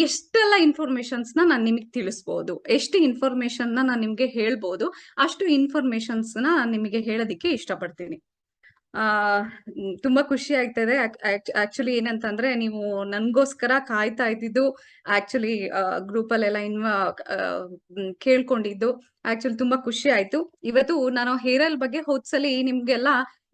ಎಷ್ಟೆಲ್ಲ ಇನ್ಫಾರ್ಮೇಶನ್ಸ್ ನ ನಾನು ನಿಮಗೆ ತಿಳಿಸಬಹುದು, ಎಷ್ಟು ಇನ್ಫಾರ್ಮೇಶನ್ ನಾನು ನಿಮ್ಗೆ ಹೇಳ್ಬೋದು, ಅಷ್ಟು ಇನ್ಫಾರ್ಮೇಶನ್ಸ್ ನಿಮಗೆ ಹೇಳೋದಿಕ್ಕೆ ಇಷ್ಟಪಡ್ತೀನಿ. ಆ ತುಂಬಾ ಖುಷಿ ಆಗ್ತದೆ. ಆಕ್ಚುಲಿ ಏನಂತಂದ್ರೆ ನೀವು ನನ್ಗೋಸ್ಕರ ಕಾಯ್ತಾ ಇದ್ದಿದ್ದು, ಆಕ್ಚುಲಿ ಗ್ರೂಪ್ ಅಲ್ಲೆಲ್ಲ ಕೇಳ್ಕೊಂಡಿದ್ದು ಆಕ್ಚುಲಿ ತುಂಬಾ ಖುಷಿ ಆಯ್ತು. ಇವತ್ತು ನಾನು ಹೇರ್ ಆಯಿಲ್ ಬಗ್ಗೆ ಹೋದ್ಸಲಿ ನಿಮ್ಗೆಲ್ಲ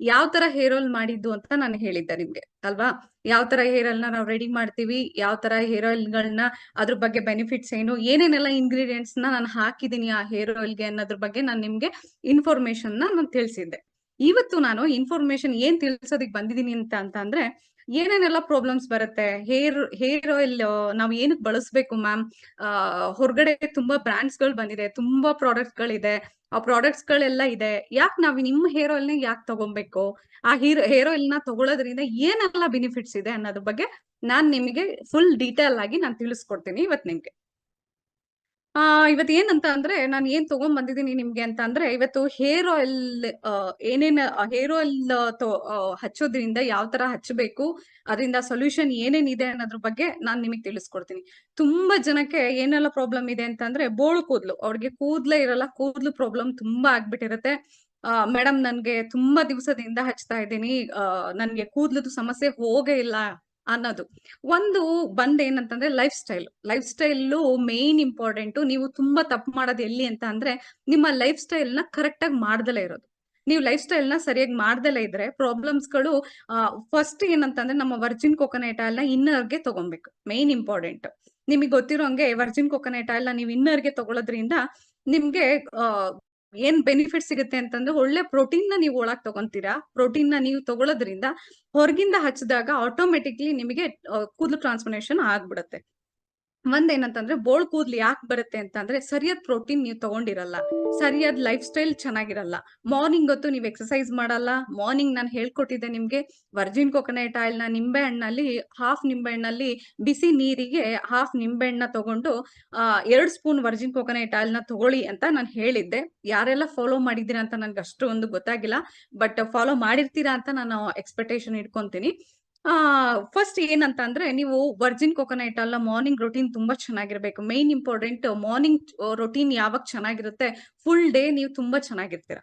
ಯಾವ ತರ ಹೇರ್ ಆಯಿಲ್ ಮಾಡಿದ್ದು ಅಂತ ನಾನು ಹೇಳಿದ್ದೆ ನಿಮ್ಗೆ ಅಲ್ವಾ. ಯಾವ ತರ ಹೇರ್ ಆಯಿಲ್ ನಾವು ರೆಡಿ ಮಾಡ್ತೀವಿ, ಯಾವ ತರ ಹೇರ್ ಆಯಿಲ್ ಗಳನ್ನ, ಅದ್ರ ಬಗ್ಗೆ ಬೆನಿಫಿಟ್ಸ್ ಏನು, ಏನೇನೆಲ್ಲ ಇಂಗ್ರೀಡಿಯೆಂಟ್ಸ್ ನಾನು ಹಾಕಿದೀನಿ ಆ ಹೇರ್ ಆಯಿಲ್ಗೆ ಅನ್ನೋದ್ರ ಬಗ್ಗೆ ನಾನು ನಿಮ್ಗೆ ಇನ್ಫಾರ್ಮೇಶನ್ ನಾನು ತಿಳಿಸಿದ್ದೆ. ಇವತ್ತು ನಾನು ಇನ್ಫಾರ್ಮೇಶನ್ ಏನ್ ತಿಳ್ಸೋದಿಕ್ ಬಂದಿದೀನಿ ಅಂತ ಅಂದ್ರೆ, ಏನೇನೆಲ್ಲ ಪ್ರಾಬ್ಲಮ್ಸ್ ಬರುತ್ತೆ, ಹೇರ್ ಆಯಿಲ್ ನಾವ್ ಏನಕ್ ಬಳಸ್ಬೇಕು ಮ್ಯಾಮ್. ಹೊರಗಡೆ ತುಂಬಾ ಬ್ರಾಂಡ್ಸ್ ಗಳು ಬಂದಿದೆ, ತುಂಬಾ ಪ್ರಾಡಕ್ಟ್ಸ್ ಗಳಿದೆ, ಆ ಪ್ರಾಡಕ್ಟ್ಸ್ ಗಳೆಲ್ಲ ಇದೆ. ಯಾಕೆ ನಾವ್ ನಿಮ್ಮ ಹೇರ್ ಆಯಿಲ್ ನ ಯಾಕೆ ತಗೊಬೇಕು, ಆ ಹೇರ್ ಆಯಿಲ್ ನ ತಗೊಳ್ಳೋದ್ರಿಂದ ಏನೆಲ್ಲ ಬೆನಿಫಿಟ್ಸ್ ಇದೆ ಅನ್ನೋದ್ರ ಬಗ್ಗೆ ನಾನ್ ನಿಮಗೆ ಫುಲ್ ಡೀಟೇಲ್ ಆಗಿ ನಾನು ತಿಳಿಸ್ಕೊಡ್ತೀನಿ ಇವತ್ತು ನಿಮ್ಗೆ. ಇವತ್ತು ಏನಂತ ಅಂದ್ರೆ ನಾನು ಏನ್ ತಗೊಂಡ್ ಬಂದಿದ್ದೀನಿ ನಿಮ್ಗೆ ಅಂತ ಅಂದ್ರೆ, ಇವತ್ತು ಹೇರ್ ಆಯಿಲ್ ಏನೇನ್ ಹೇರ್ ಆಯಿಲ್ ಹಚ್ಚೋದ್ರಿಂದ ಯಾವ ತರ ಹಚ್ಚಬೇಕು, ಅದರಿಂದ ಸೊಲ್ಯೂಷನ್ ಏನೇನಿದೆ ಅನ್ನೋದ್ರ ಬಗ್ಗೆ ನಾನ್ ನಿಮಗೆ ತಿಳಿಸ್ಕೊಡ್ತೀನಿ. ತುಂಬಾ ಜನಕ್ಕೆ ಏನೆಲ್ಲ ಪ್ರಾಬ್ಲಮ್ ಇದೆ ಅಂತಂದ್ರೆ, ಬೋಳು ಕೂದ್ಲು, ಅವ್ರಿಗೆ ಕೂದ್ಲೇ ಇರಲ್ಲ, ಕೂದ್ಲು ಪ್ರಾಬ್ಲಮ್ ತುಂಬಾ ಆಗ್ಬಿಟ್ಟಿರತ್ತೆ. ಮೇಡಮ್ ನನ್ಗೆ ತುಂಬಾ ದಿವಸದಿಂದ ಹಚ್ತಾ ಇದ್ದೀನಿ, ನನ್ಗೆ ಕೂದ್ಲದ್ದು ಸಮಸ್ಯೆ ಹೋಗೇ ಇಲ್ಲ ಅನ್ನೋದು. ಒಂದು ಏನಂತಂದ್ರೆ ಲೈಫ್ ಸ್ಟೈಲ್ ಮೇನ್ ಇಂಪಾರ್ಟೆಂಟ್. ನೀವು ತುಂಬಾ ತಪ್ಪು ಮಾಡೋದು ಎಲ್ಲಿ ಅಂತ ಅಂದ್ರೆ, ನಿಮ್ಮ ಲೈಫ್ ಸ್ಟೈಲ್ ನ ಕರೆಕ್ಟ್ ಆಗಿ ಮಾಡ್ದಲೇ ಇರೋದು. ನೀವು ಲೈಫ್ ಸ್ಟೈಲ್ ನ ಸರಿಯಾಗಿ ಮಾಡ್ದಲೇ ಇದ್ರೆ ಪ್ರಾಬ್ಲಮ್ಸ್ ಗಳು, ಫಸ್ಟ್ ಏನಂತಂದ್ರೆ ನಮ್ಮ ವರ್ಜಿನ್ ಕೋಕೋನಟ್ ಆಯಿಲ್ ನ ಇನ್ನರ್ಗೆ ತಗೊಬೇಕು, ಮೇನ್ ಇಂಪಾರ್ಟೆಂಟ್. ನಿಮಗೆ ಗೊತ್ತಿರೋಂಗೆ ವರ್ಜಿನ್ ಕೋಕೋನಟ್ ಆಯಿಲ್ ನ ನೀವು ಇನ್ನರ್ಗೆ ತಗೊಳ್ಳೋದ್ರಿಂದ ನಿಮ್ಗೆ ಏನ್ ಬೆನಿಫಿಟ್ ಸಿಗುತ್ತೆ ಅಂತಂದ್ರೆ, ಒಳ್ಳೆ ಪ್ರೋಟೀನ್ ನ ನೀವು ಒಳಗ್ ತಗೊಂತೀರಾ. ಪ್ರೋಟೀನ್ ನ ನೀವು ತಗೊಳ್ಳೋದ್ರಿಂದ ಹೊರಗಿಂದ ಹಚ್ಚಿದಾಗ ಆಟೋಮೆಟಿಕ್ಲಿ ನಿಮಗೆ ಕೂದಲು ಟ್ರಾನ್ಸ್ಫಾರ್ಮೇಶನ್ ಆಗ್ಬಿಡುತ್ತೆ. ಒಂದೇನಂತಂದ್ರೆ, ಬೋಳ್ ಕೂದ್ಲು ಯಾಕೆ ಬರುತ್ತೆ ಅಂತಂದ್ರೆ, ಸರಿಯಾದ ಪ್ರೋಟೀನ್ ನೀವು ತಗೊಂಡಿರಲ್ಲ, ಸರಿಯಾದ ಲೈಫ್ ಸ್ಟೈಲ್ ಚೆನ್ನಾಗಿರಲ್ಲ. ಮಾರ್ನಿಂಗ್ ಹೊತ್ತು ನೀವು ಎಕ್ಸರ್ಸೈಸ್ ಮಾಡಲ್ಲ. ಮಾರ್ನಿಂಗ್ ನಾನು ಹೇಳ್ಕೊಟ್ಟಿದ್ದೆ ನಿಮ್ಗೆ, ವರ್ಜಿನ್ ಕೋಕೋನಟ್ ಆಯಿಲ್ ನ ನಿಂಬೆ ಹಣ್ಣಲ್ಲಿ ನಿಂಬೆ ಹಣ್ಣಲ್ಲಿ ಬಿಸಿ ನೀರಿಗೆ ನಿಂಬೆ ಹಣ್ಣ ತಗೊಂಡು 2 ಸ್ಪೂನ್ ವರ್ಜಿನ್ ಕೋಕೋನಟ್ ಆಯಿಲ್ ನ ತಗೊಳ್ಳಿ ಅಂತ ನಾನು ಹೇಳಿದ್ದೆ. ಯಾರೆಲ್ಲ ಫಾಲೋ ಮಾಡಿದ್ದೀರಾ ಅಂತ ನನ್ಗೆ ಅಷ್ಟೊಂದು ಗೊತ್ತಾಗಿಲ್ಲ, ಬಟ್ ಫಾಲೋ ಮಾಡಿರ್ತೀರಾ ಅಂತ ನಾನು ಎಕ್ಸ್ಪೆಕ್ಟೇಷನ್ ಇಟ್ಕೊಂತೀನಿ. ಫಸ್ಟ್ ಏನಂತ ಅಂದ್ರೆ, ನೀವು Virgin coconut oil morning routine ತುಂಬಾ ಚೆನ್ನಾಗಿರ್ಬೇಕು. ಮೇನ್ ಇಂಪಾರ್ಟೆಂಟ್ ಮಾರ್ನಿಂಗ್ ರೊಟೀನ್ ಯಾವಾಗ ಚೆನ್ನಾಗಿರುತ್ತೆ, ಫುಲ್ ಡೇ ನೀವು ತುಂಬಾ ಚೆನ್ನಾಗಿರ್ತೀರ.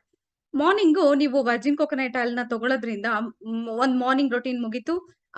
ಮಾರ್ನಿಂಗು ನೀವು ವರ್ಜಿನ್ ಕೋಕೋನಟ್ ಆಯಿಲ್ ನ ತಗೊಳ್ಳೋದ್ರಿಂದ ಒಂದ್ ಮಾರ್ನಿಂಗ್ ರೊಟೀನ್ ಮುಗೀತು.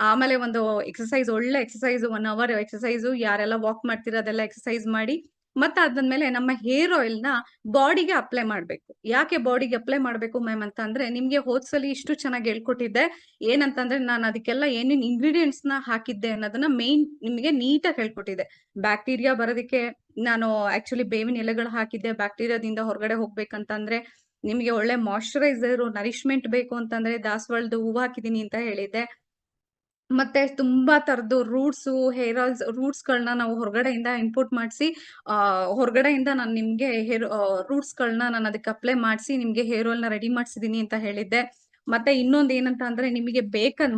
ಆಮೇಲೆ ಒಂದು ಎಕ್ಸರ್ಸೈಸ್, ಒಳ್ಳೆ ಎಕ್ಸರ್ಸೈಸ್, 1 ಅವರ್ ಎಕ್ಸರ್ಸೈಸ್, ಯಾರೆಲ್ಲ ವಾಕ್ ಮಾಡ್ತೀರಾ ಅದೆಲ್ಲ ಎಕ್ಸರ್ಸೈಸ್ ಮಾಡಿ, ಮತ್ತೆ ಅದಾದ್ಮೇಲೆ ನಮ್ಮ ಹೇರ್ ಆಯಿಲ್ ನ ಬಾಡಿಗೆ ಅಪ್ಲೈ ಮಾಡ್ಬೇಕು. ಯಾಕೆ ಬಾಡಿಗೆ ಅಪ್ಲೈ ಮಾಡ್ಬೇಕು ಮ್ಯಾಮ್ ಅಂತ ಅಂದ್ರೆ, ನಿಮ್ಗೆ ಹೋದ್ಸಲಿ ಇಷ್ಟು ಚೆನ್ನಾಗಿ ಹೇಳ್ಕೊಟ್ಟಿದ್ದೆ. ಏನಂತಂದ್ರೆ, ನಾನು ಅದಕ್ಕೆಲ್ಲ ಏನೇನ್ ಇಂಗ್ರೀಡಿಯೆಂಟ್ಸ್ ನ ಹಾಕಿದ್ದೆ ಅನ್ನೋದನ್ನ ಮೇನ್ ನಿಮಗೆ ನೀಟಾಗಿ ಹೇಳ್ಕೊಟ್ಟಿದ್ದೆ. ಬ್ಯಾಕ್ಟೀರಿಯಾ ಬರೋದಕ್ಕೆ ನಾನು ಆಕ್ಚುಲಿ ಬೇವಿನ ಎಲೆಗಳು ಹಾಕಿದ್ದೆ, ಬ್ಯಾಕ್ಟೀರಿಯಾದಿಂದ ಹೊರಗಡೆ ಹೋಗ್ಬೇಕಂತಂದ್ರೆ. ನಿಮ್ಗೆ ಒಳ್ಳೆ ಮಾಯಶ್ಚರೈಸರ್ ನರಿಶ್ಮೆಂಟ್ ಬೇಕು ಅಂತಂದ್ರೆ ದಾಸವಾಳದ ಹೂವು ಹಾಕಿದೀನಿ ಅಂತ ಹೇಳಿದ್ದೆ. ಮತ್ತೆ ತುಂಬಾ ತರದ್ದು ಹೇರ್ ಆಯಿಲ್ಸ್ ರೂಟ್ಸ್ ಗಳನ್ನ ನಾವು ಹೊರಗಡೆಯಿಂದ ಇಂಪೋರ್ಟ್ ಮಾಡಿಸಿ, ಹೊರಗಡೆಯಿಂದ ನಾನು ನಿಮ್ಗೆ ರೂಟ್ಸ್ ಗಳನ್ನ ನಾನು ಅದಕ್ಕೆ ಅಪ್ಲೈ ಮಾಡಿಸಿ ನಿಮ್ಗೆ ಹೇರ್ ಆಯಿಲ್ ನ ರೆಡಿ ಮಾಡಿಸಿದೀನಿ ಅಂತ ಹೇಳಿದ್ದೆ. ಮತ್ತೆ ಇನ್ನೊಂದು ಏನಂತ ಅಂದ್ರೆ, ನಿಮಗೆ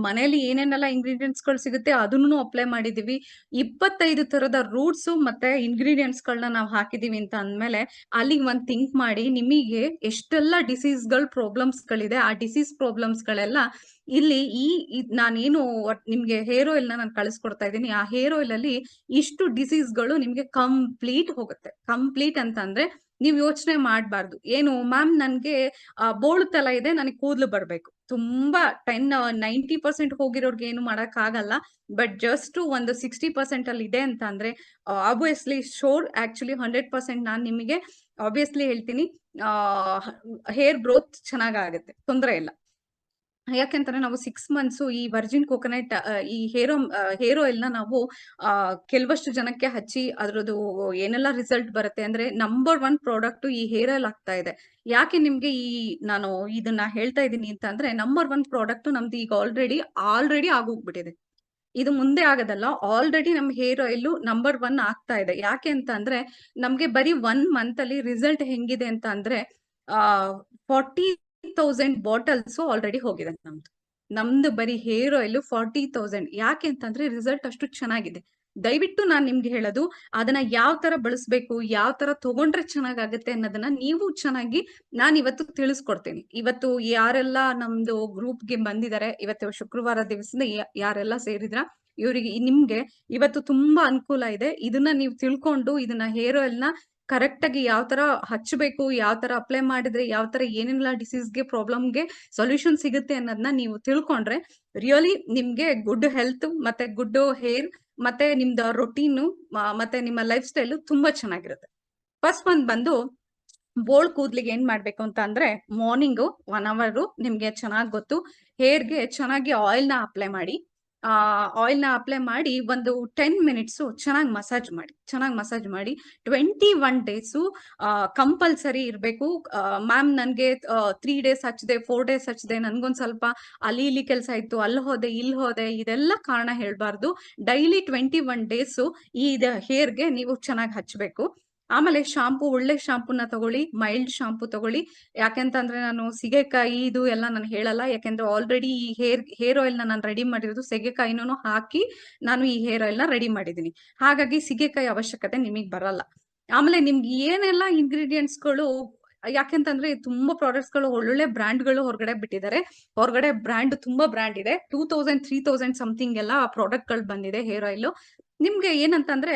ಮನೆಯಲ್ಲಿ ಏನೇನೆಲ್ಲ ಇಂಗ್ರೀಡಿಯೆಂಟ್ಸ್ ಗಳು ಸಿಗುತ್ತೆ ಅದನ್ನು ಅಪ್ಲೈ ಮಾಡಿದೀವಿ. 25 ತರದ ರೂಟ್ಸ್ ಮತ್ತೆ ಇಂಗ್ರೀಡಿಯೆಂಟ್ಸ್ ಗಳನ್ನ ನಾವು ಹಾಕಿದೀವಿ ಅಂತ ಅಂದ್ಮೇಲೆ, ಅಲ್ಲಿಗೆ ಒಂದ್ ಥಿಂಕ್ ಮಾಡಿ, ನಿಮಗೆ ಎಷ್ಟೆಲ್ಲ ಡಿಸೀಸ್ ಪ್ರಾಬ್ಲಮ್ಸ್ ಗಳಿದೆ, ಆ ಡಿಸೀಸ್ ಪ್ರಾಬ್ಲಮ್ಸ್ ಗಳೆಲ್ಲ ಇಲ್ಲಿ ನಾನೇನು ನಿಮ್ಗೆ ಹೇರ್ ಆಯಿಲ್ ನಾನು ಕಳಿಸ್ಕೊಡ್ತಾ ಇದ್ದೀನಿ. ಆ ಹೇರ್ ಆಯಿಲ್ ಅಲ್ಲಿ ಇಷ್ಟು ಡಿಸೀಸ್ ಗಳು ನಿಮ್ಗೆ ಕಂಪ್ಲೀಟ್ ಹೋಗುತ್ತೆ. ಕಂಪ್ಲೀಟ್ ಅಂತ ಅಂದ್ರೆ ನೀವ್ ಯೋಚನೆ ಮಾಡ್ಬಾರ್ದು, ಏನು ಮ್ಯಾಮ್ ನನ್ಗೆ ಬೋಳು ತಲ ಇದೆ, ನನಗೆ ಕೂದ್ಲು ಬರ್ಬೇಕು. ತುಂಬಾ 90% ಹೋಗಿರೋರ್ಗೆ ಏನು ಮಾಡಕ್ ಆಗಲ್ಲ. ಬಟ್ ಜಸ್ಟ್ ಒಂದು 60% ಅಲ್ಲಿ ಇದೆ ಅಂತ ಅಂದ್ರೆ, ಆಬ್ವಿಯಸ್ಲಿ ಶೋರ್, ಆಕ್ಚುಲಿ 100% ನಾನ್ ನಿಮಗೆ ಆಬ್ವಿಯಸ್ಲಿ ಹೇಳ್ತೀನಿ, ಹೇರ್ ಗ್ರೋತ್ ಚೆನ್ನಾಗಾಗುತ್ತೆ, ತೊಂದರೆ ಇಲ್ಲ. ಯಾಕೆಂತಂದ್ರೆ ನಾವು 6 ಮಂತ್ಸ್ ಈ ವರ್ಜಿನ್ ಕೋಕೋನಟ್ ಈ ಹೇರ್ ಆಯಿಲ್ ನ ನಾವು ಕೆಲವಷ್ಟು ಜನಕ್ಕೆ ಹಚ್ಚಿ ಅದ್ರದ್ದು ಏನೆಲ್ಲ ರಿಸಲ್ಟ್ ಬರುತ್ತೆ ಅಂದ್ರೆ, ನಂಬರ್ 1 ಪ್ರಾಡಕ್ಟ್ ಈ ಹೇರ್ ಆಯಿಲ್ ಆಗ್ತಾ ಇದೆ. ಯಾಕೆ ನಿಮ್ಗೆ ನಾನು ಇದನ್ನ ಹೇಳ್ತಾ ಇದ್ದೀನಿ ಅಂತ ಅಂದ್ರೆ, ನಂಬರ್ 1 ಪ್ರಾಡಕ್ಟ್ ನಮ್ದು ಈಗ ಆಲ್ರೆಡಿ ಆಗೋಗ್ಬಿಟ್ಟಿದೆ. ಇದು ಮುಂದೆ ಆಗೋದಲ್ಲ, ಆಲ್ರೆಡಿ ನಮ್ ಹೇರ್ ಆಯಿಲ್ ನಂಬರ್ 1 ಆಗ್ತಾ ಇದೆ. ಯಾಕೆ ಅಂತ ಅಂದ್ರೆ, ನಮ್ಗೆ ಬರೀ 1 ಮಂತ್ ಅಲ್ಲಿ ರಿಸಲ್ಟ್ ಹೆಂಗಿದೆ ಅಂತ ಅಂದ್ರೆ, 40,000 ಬಾಟಲ್ಸ್ ಆಲ್ರೆಡಿ ಹೋಗಿದೆ ನಮ್ದು ಬರೀ ಹೇರ್ ಆಯಿಲ್ 40,000. ಯಾಕೆ ಅಂತಂದ್ರೆ ರಿಸಲ್ಟ್ ಅಷ್ಟು ಚೆನ್ನಾಗಿದೆ. ದಯವಿಟ್ಟು ನಾನ್ ನಿಮ್ಗೆ ಹೇಳೋದು, ಅದನ್ನ ಯಾವ ತರ ಬಳಸ್ಬೇಕು, ಯಾವ ತರ ತಗೊಂಡ್ರೆ ಚೆನ್ನಾಗಾಗುತ್ತೆ ಅನ್ನೋದನ್ನ ನೀವು ಚೆನ್ನಾಗಿ ನಾನ್ ಇವತ್ತು ತಿಳಿಸ್ಕೊಡ್ತೀನಿ. ಇವತ್ತು ಯಾರೆಲ್ಲ ನಮ್ದು ಗ್ರೂಪ್ ಗೆ ಬಂದಿದ್ದಾರೆ, ಇವತ್ತು ಶುಕ್ರವಾರ ದಿವಸದಿಂದ ಯಾರೆಲ್ಲ ಸೇರಿದ್ರ, ಇವ್ರಿಗೆ ನಿಮ್ಗೆ ಇವತ್ತು ತುಂಬಾ ಅನುಕೂಲ ಇದೆ. ಇದನ್ನ ನೀವು ತಿಳ್ಕೊಂಡು ಇದನ್ನ ಹೇರ್ ಆಯಿಲ್ ನ ಕರೆಕ್ಟ್ ಆಗಿ ಯಾವ ತರ ಹಚ್ಚಬೇಕು, ಯಾವ ತರ ಅಪ್ಲೈ ಮಾಡಿದ್ರೆ ಯಾವ ತರ ಏನೆಲ್ಲ ಡಿಸೀಸ್ಗೆ ಪ್ರಾಬ್ಲಮ್ಗೆ ಸೊಲ್ಯೂಷನ್ ಸಿಗುತ್ತೆ ಅನ್ನೋದನ್ನ ನೀವು ತಿಳ್ಕೊಂಡ್ರೆ ರಿಯಲಿ ನಿಮ್ಗೆ ಗುಡ್ ಹೆಲ್ತ್ ಮತ್ತೆ ಗುಡ್ ಹೇರ್ ಮತ್ತೆ ನಿಮ್ದು ರೊಟೀನು ಮತ್ತೆ ನಿಮ್ಮ ಲೈಫ್ ಸ್ಟೈಲ್ ತುಂಬಾ ಚೆನ್ನಾಗಿರುತ್ತೆ. ಫಸ್ಟ್ ಒಂದ್ ಬಂದು ಬೋಳ್ ಕೂದ್ಲಿಗೆ ಏನ್ ಮಾಡ್ಬೇಕು ಅಂತ ಅಂದ್ರೆ ಮಾರ್ನಿಂಗ್ 1 ಅವರ್ ನಿಮ್ಗೆ ಚೆನ್ನಾಗ್ ಗೊತ್ತು ಹೇರ್ಗೆ ಚೆನ್ನಾಗಿ ಆಯಿಲ್ ನ ಅಪ್ಲೈ ಮಾಡಿ. ಆಯಿಲ್ ನ ಅಪ್ಲೈ ಮಾಡಿ ಒಂದು 10 ಮಿನಿಟ್ಸ್ ಚೆನ್ನಾಗಿ ಮಸಾಜ್ ಮಾಡಿ 21 ಡೇಸ್ ಕಂಪಲ್ಸರಿ ಇರ್ಬೇಕು. ಮ್ಯಾಮ್ ನನ್ಗೆ 3 ಡೇಸ್ ಹಚ್ಚಿದೆ 4 ಡೇಸ್ ಹಚ್ಚಿದೆ, ನನ್ಗೊಂದ್ ಸ್ವಲ್ಪ ಅಲ್ಲಿ ಇಲ್ಲಿ ಕೆಲಸ ಇತ್ತು, ಅಲ್ಲಿ ಹೋದೆ ಇಲ್ಲಿ ಹೋದೆ, ಇದೆಲ್ಲ ಕಾರಣ ಹೇಳ್ಬಾರ್ದು. ಡೈಲಿ 21 ಡೇಸ್ ಈ ಹೇರ್ಗೆ ನೀವು ಚೆನ್ನಾಗಿ ಹಚ್ಬೇಕು. ಆಮೇಲೆ ಶಾಂಪು, ಒಳ್ಳೆ ಶಾಂಪೂನ ತಗೊಳ್ಳಿ, ಮೈಲ್ಡ್ ಶಾಂಪು ತಗೊಳ್ಳಿ. ಯಾಕೆಂತಂದ್ರೆ ನಾನು ಸಿಗೆಕಾಯಿ ಇದು ಎಲ್ಲ ನಾನು ಹೇಳಲ್ಲ, ಯಾಕೆಂದ್ರೆ ಆಲ್ರೆಡಿ ಈ ಹೇರ್ ಆಯಿಲ್ ನಾನು ರೆಡಿ ಮಾಡಿರೋದು ಸೀಗೆಕಾಯಿನೂ ಹಾಕಿ ನಾನು ಈ ಹೇರ್ ಆಯಿಲ್ ನ ರೆಡಿ ಮಾಡಿದೀನಿ. ಹಾಗಾಗಿ ಸಿಗೆಕಾಯಿ ಅವಶ್ಯಕತೆ ನಿಮಗೆ ಬರಲ್ಲ. ಆಮೇಲೆ ನಿಮ್ಗೆ ಏನೆಲ್ಲ ಇಂಗ್ರೀಡಿಯೆಂಟ್ಸ್ಗಳು, ಯಾಕೆಂತಂದ್ರೆ ತುಂಬಾ ಪ್ರಾಡಕ್ಟ್ಸ್ ಗಳು ಒಳ್ಳೊಳ್ಳೆ ಬ್ರ್ಯಾಂಡ್ ಗಳು ಹೊರಗಡೆ ಬಿಟ್ಟಿದ್ದಾರೆ. ಹೊರಗಡೆ ಬ್ರ್ಯಾಂಡ್ ತುಂಬಾ ಬ್ರ್ಯಾಂಡ್ ಇದೆ, 2000-3000 ಸಮಥಿಂಗ್ ಎಲ್ಲ ಪ್ರಾಡಕ್ಟ್ ಗಳು ಬಂದಿದೆ ಹೇರ್ ಆಯಿಲ್. ನಿಮ್ಗೆ ಏನಂತಂದ್ರೆ